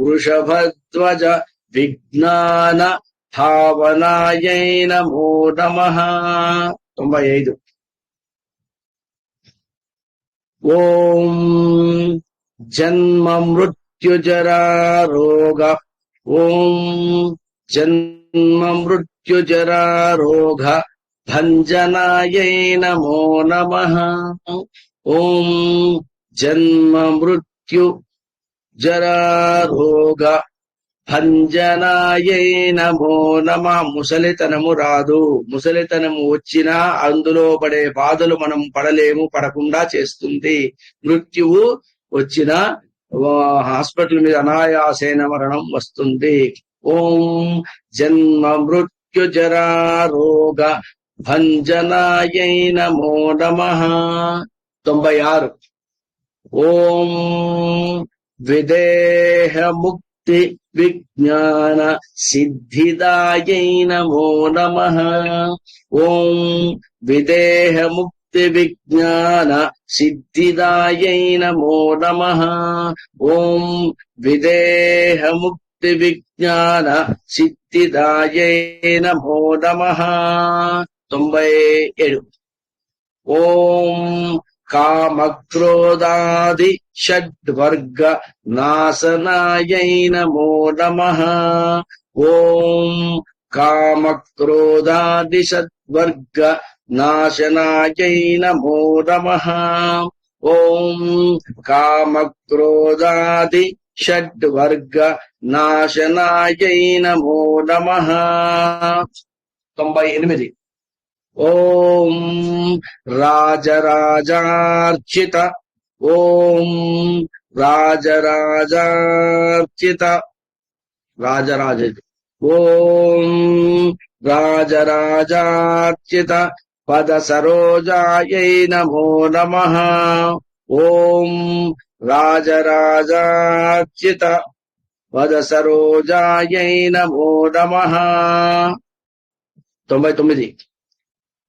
[SPEAKER 1] వృషభధ్వజ విజ్ఞాన భావనాయై నమో నమః. 95. ఓం జన్మ మృత్యుజరా రోగ ఓం జన్మ మృత్యుజరా రోగ భంజనాయై నమో నమః. ఓం జన్మ మృత్యు జరా రోగ భంజనాయై నమో నమః. ముసలితనము రాదు, ముసలితనము వచ్చినా అందులో పడే బాధలు మనం పడలేము, పడకుండా చేస్తుంది. మృత్యువు వచ్చినా హాస్పిటల్ మీద అనాయాసేన మరణం వస్తుంది. ఓం జన్మ మృత్యు జరా రోగ భంజనాయై నమో నమః. 96. ఓం విదేహ ముక్తి విజ్ఞాన సిద్ధిదాయై నమో నమః. ఓం విదేహ ముక్తి విజ్ఞాన సిద్ధిదాయై నమో నమః. ఓం విదేహ ముక్తి విజ్ఞాన సిద్ధిదాయై నమో నమః. 97. ఓం కామక్రోధాది షడ్వర్గ నాశనాయై నమో నమః. ఓం కామక్రోధాది షడ్వర్గ నాశనాయై నమో నమః. ఓం కామక్రోధాది షడ్వర్గ నాశనాయై నమో నమః. 98. ఓం రాజరాజార్చిత ఓం రాజరాజార్చిత రాజరాజ ఓం రాజరాజార్చిత పద సరోజాయై నమో నమః. ఓం రాజరాజార్చిత పద సరోజాయై నమో నమః. 99.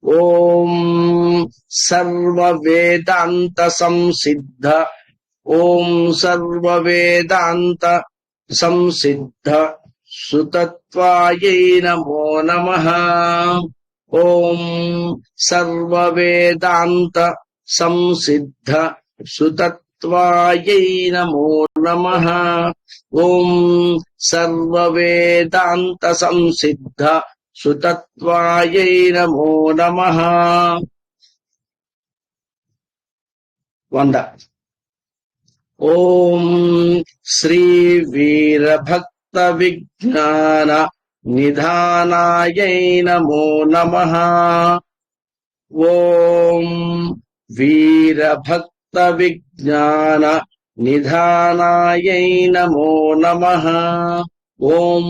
[SPEAKER 1] ఓం సర్వవేదాంత సంసిద్ధ ఓం సర్వవేదాంత సంసిద్ధ సుతత్వాయై నమో నమః. ఓం సర్వవేదాంత సంసిద్ధ సుతత్వాయై నమో నమః. ఓం సర్వవేదాంత సంసిద్ధ సుతత్వాయై నమో నమః. 100. ఓం శ్రీ వీరభక్త విజ్ఞాన నిధానాయై నమో నమః. ఓం వీరభక్త విజ్ఞాన నిధానాయై నమో నమః. ఓం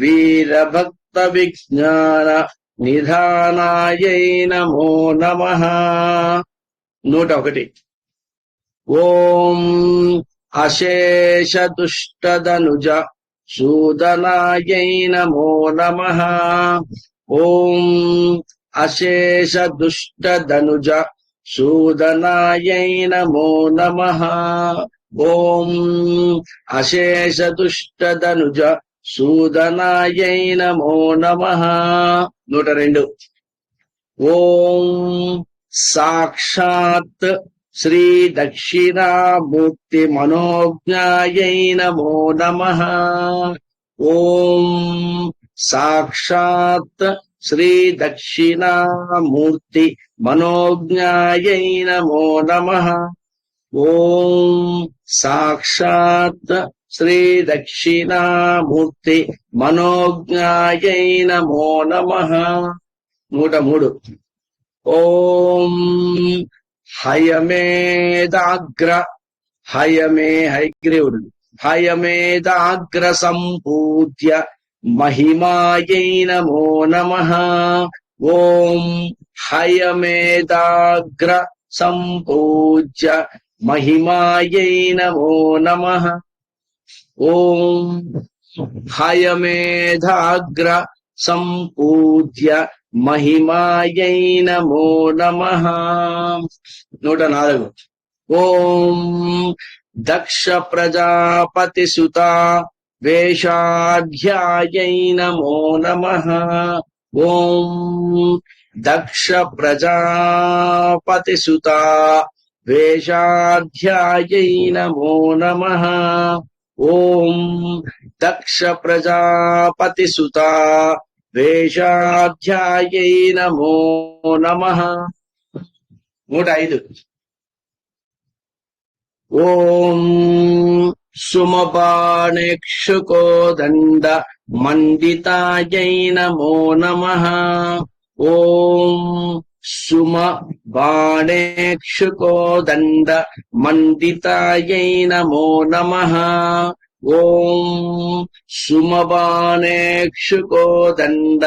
[SPEAKER 1] వీరభక్త విజ్ఞాన నిధానాయై నమో నమః. 101. ఓం అశేష దుష్టదనుజ సూదనాయై నమో నమః. ఓం అశేష దుష్టదనుజ సూదనాయై నమో నమః. ఓం అశేష దుష్టదనుజ సూదనాయై నమో నమః. 102. ఓం సాక్షాత్ శ్రీ దక్షిణామూర్తి మనోజ్ఞాయై నమో నమః. ఓం సాక్షాత్ శ్రీ దక్షిణామూర్తి మనోజ్ఞాయై నమో నమః. ఓం సాక్షాత్ శ్రీ దక్షిణామూర్తి మనోజ్ఞాయై నమో నమః. 103. ఓం హయమేదాగ్ర హయమే హైగ్రీవుడు హయమేదాగ్ర సంపూజ్య మహిమాయై నమో నమః. ఓం హయమేదాగ్ర సంపూజ్య మహిమాయై నమో నమః. ఓం హయమేధాగ్ర సంపూజ్య మహిమాయై నమో నమః. 104. ఓం దక్ష ప్రజాపతి సుత వేషాధ్యాయై నమో నమః. ఓం దక్ష ప్రజాపతి సుత వేషాధ్యాయై నమో నమః. ఓం దక్ష ప్రజాపతి సుత వేషాధ్యాయై నమో నమః. 105. ఓం సుమబాణేక్షుకోదండ మండితాయై నమో నమః. ఓం సుమబాణేక్షుకోదండ మండితాయై నమో నమః. ఓం సుమబాణేక్షుకోదండ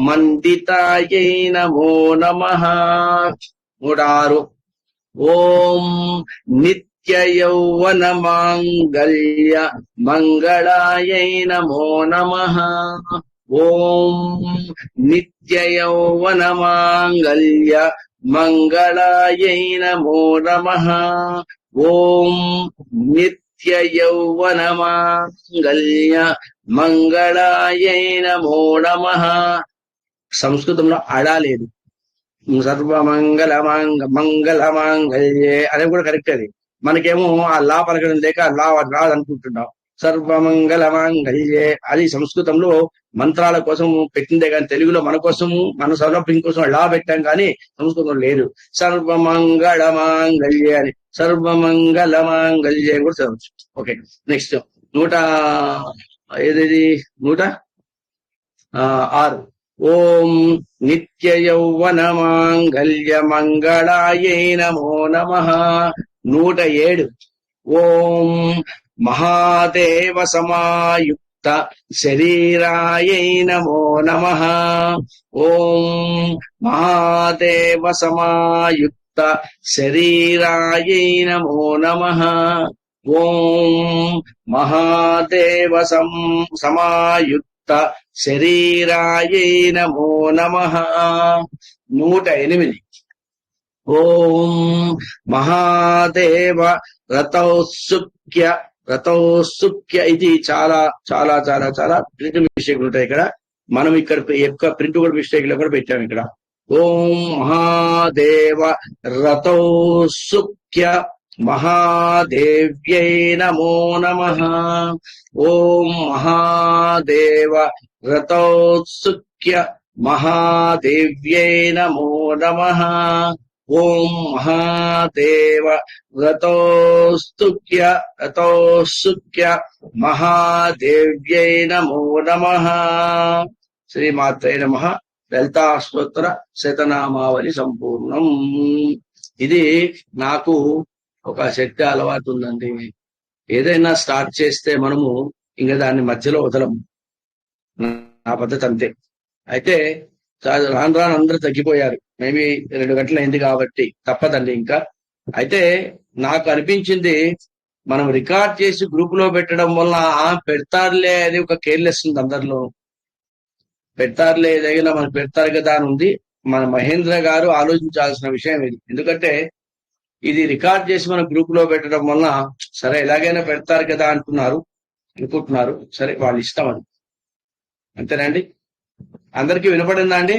[SPEAKER 1] మండితాయై నమో నమః. 106. ఓం నిత్య యౌవన మాంగళ్య మంగళాయై నమో నమః. ఓం నిత్య యౌవన మాంగళ్య మంగళాయై నమో నమః. ఓం నిత్య యౌవన మాంగళ్య మంగళాయై నమో నమః. సంస్కృతంలో అడా లేదు, మంగళమాంగళ్యే అనేది కూడా కరెక్ట్. అది మనకేమో ఆ లా పలకడం లేక లా రాదు అనుకుంటున్నాం. సర్వమంగళమాంగళ్యే అది సంస్కృతంలో మంత్రాల కోసం పెట్టిందే కానీ తెలుగులో మన కోసము మన సౌలభ్యం కోసం లా పెట్టాం కానీ సంస్కృతం లేదు. సర్వమంగళమాంగళ్యే అని సర్వమంగళమాంగళ్యే కూడా చదవచ్చు. Okay, next 106. ఓం నిత్య యౌవన మాంగళ్య మంగళాయై నమో నమః. 107. ఓం మహాదేవ సమాయుక్త శరీరాయై నమో నమః. ఓం మహాదేవ సమాయుక్త శరీరాయై నమో నమః. ఓం మహాదేవ సమాయుక్త శరీరాయై నమో నమః. 108. ఓం మహాదేవ రథౌసుఖ్య ఇది చాలా చాలా చాలా చాలా ప్రింట్ మిస్టేక్లు ఉంటాయి ఇక్కడ. మనం ఇక్కడ ప్రింట్ కూడా మిస్టేక్ లో కూడా పెట్టాము ఇక్కడ. ఓం మహాదేవ రథౌసుఖ్య మహాదేవ్యై నమో నమః. ఓం మహాదేవ రథౌసుఖ్య మహాదేవ్యై నమో నమః. ఓం మహాదేవ రథౌసుఖ్య మహాదేవ్యై నమో నమః. శ్రీమాత్రే నమః. లలితా స్తోత్ర శతనామావళి సంపూర్ణం. ఇది నాకు ఒక శక్తి అలవాటు ఉందండి. ఏదైనా స్టార్ట్ చేస్తే మనము ఇంకా దాన్ని మధ్యలో వదలము. నా పద్ధతి అంతే. అయితే రాను రాను అందరూ తగ్గిపోయారు. మేబీ 2 గంటలు అయింది కాబట్టి తప్పదండి ఇంకా. అయితే నాకు అనిపించింది మనం రికార్డ్ చేసి గ్రూప్ లో పెట్టడం వల్ల పెడతారులే అని ఒక కేర్లెస్ ఉంది అందరిలో. పెడతారులే ఏదైనా మనకు పెడతారు కదా అని ఉంది. మన మహేంద్ర గారు ఆలోచించాల్సిన విషయం ఇది. ఎందుకంటే ఇది రికార్డ్ చేసి మన గ్రూప్ లో పెట్టడం వల్ల సరే ఎలాగైనా పెడతారు కదా అనుకుంటున్నారు. సరే వాళ్ళ ఇష్టం అది. అంతేనండి. అందరికీ వినపడిందా అండి?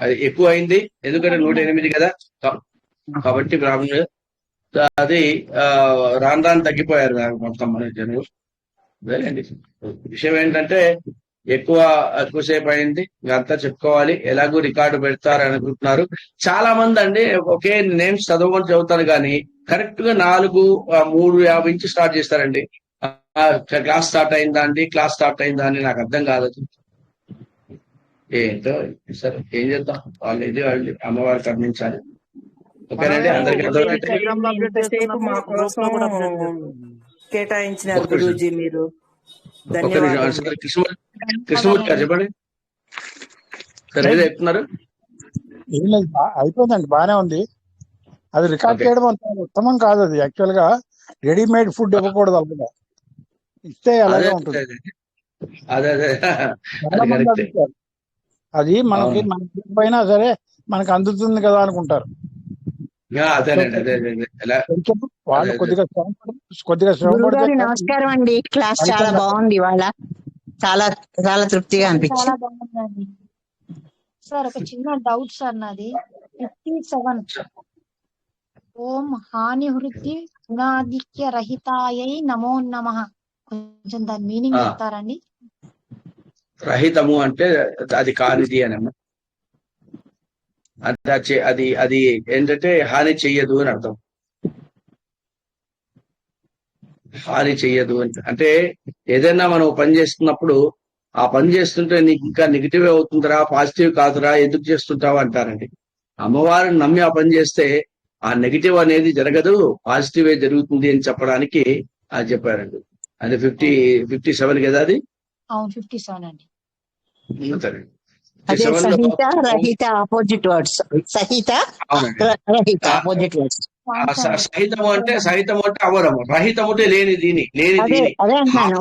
[SPEAKER 1] అది ఎక్కువ అయింది ఎందుకంటే 108 కదా కాబట్టి ప్రాబ్లం. అది రాను తగ్గిపోయారు మొత్తం మన జనులు. వేలండి విషయం ఏంటంటే ఎక్కువసేపు అయింది. అంతా చెప్పుకోవాలి. ఎలాగో రికార్డు పెడతారు అనుకుంటున్నారు చాలా మంది అండి. ఒకే నేమ్స్ చదువుతారు కానీ కరెక్ట్ గా 3:50 నుంచి స్టార్ట్ చేస్తారండి. క్లాస్ స్టార్ట్ అయిందా అని నాకు అర్థం కాలేదు. ఏంటో సరే ఏం చేద్దాం. వాళ్ళు ఇది వాళ్ళు అమ్మవారి కర్మించాలి. ఓకేనండి. అందరికీ
[SPEAKER 4] కేటాయించినారు గురూజీ మీరు.
[SPEAKER 1] కృష్ణమూర్తి గారు చెప్పండి. సరే ఏదో చెప్తున్నారు.
[SPEAKER 5] ఏం లేదు, అయిపోయిందండి, బాగానే ఉంది. అది రికార్డ్ చేయడం అంత ఉత్తమం కాదు. అది యాక్చువల్ గా రెడీమేడ్ ఫుడ్ ఇవ్వకూడదు. అలాగా ఇస్తే అలాగే ఉంటుంది. అది మనకి పైన సరే మనకి అందుతుంది కదా అనుకుంటారు. వాళ్ళు కొద్దిగా శ్రమ పడితే.
[SPEAKER 2] నమస్కారం అండి. క్లాస్ చాలా బాగుంది ఇవాళ. చాలా చాలా తృప్తిగా అనిపించింది.
[SPEAKER 3] చాలా బాగుందండి సార్. ఒక చిన్న డౌట్ సార్ నాది. 57 ఓం హాని వృత్తి గుణాధిక్య రహితాయై నమో నమః. కొంచెం దాని మీనింగ్ చెప్తారండి?
[SPEAKER 1] రహితము అంటే అది కానిది అని అన్న. అది అది ఏంటంటే హాని చెయ్యదు అని అర్థం. హాని చెయ్యదు అంటే ఏదైనా మనం పని చేస్తున్నప్పుడు ఆ పని చేస్తుంటే నీకు ఇంకా నెగిటివ్ అవుతుందిరా, పాజిటివ్ కాదురా, ఎందుకు చేస్తుంటావు అంటారండి. అమ్మవారిని నమ్మి ఆ పని చేస్తే ఆ నెగిటివ్ అనేది జరగదు, పాజిటివే జరుగుతుంది అని చెప్పడానికి అది చెప్పారండి. అది 57 కదా అది?
[SPEAKER 3] అవును 57 అండి.
[SPEAKER 2] సహిత రహిత ఆపోజిట్ వర్డ్స్. సహిత రహిత ఆపోజిట్ వర్డ్స్.
[SPEAKER 1] సహితము అంటే అవరము, రహితము అంటే లేని దీని.
[SPEAKER 2] అదే అంటున్నాను.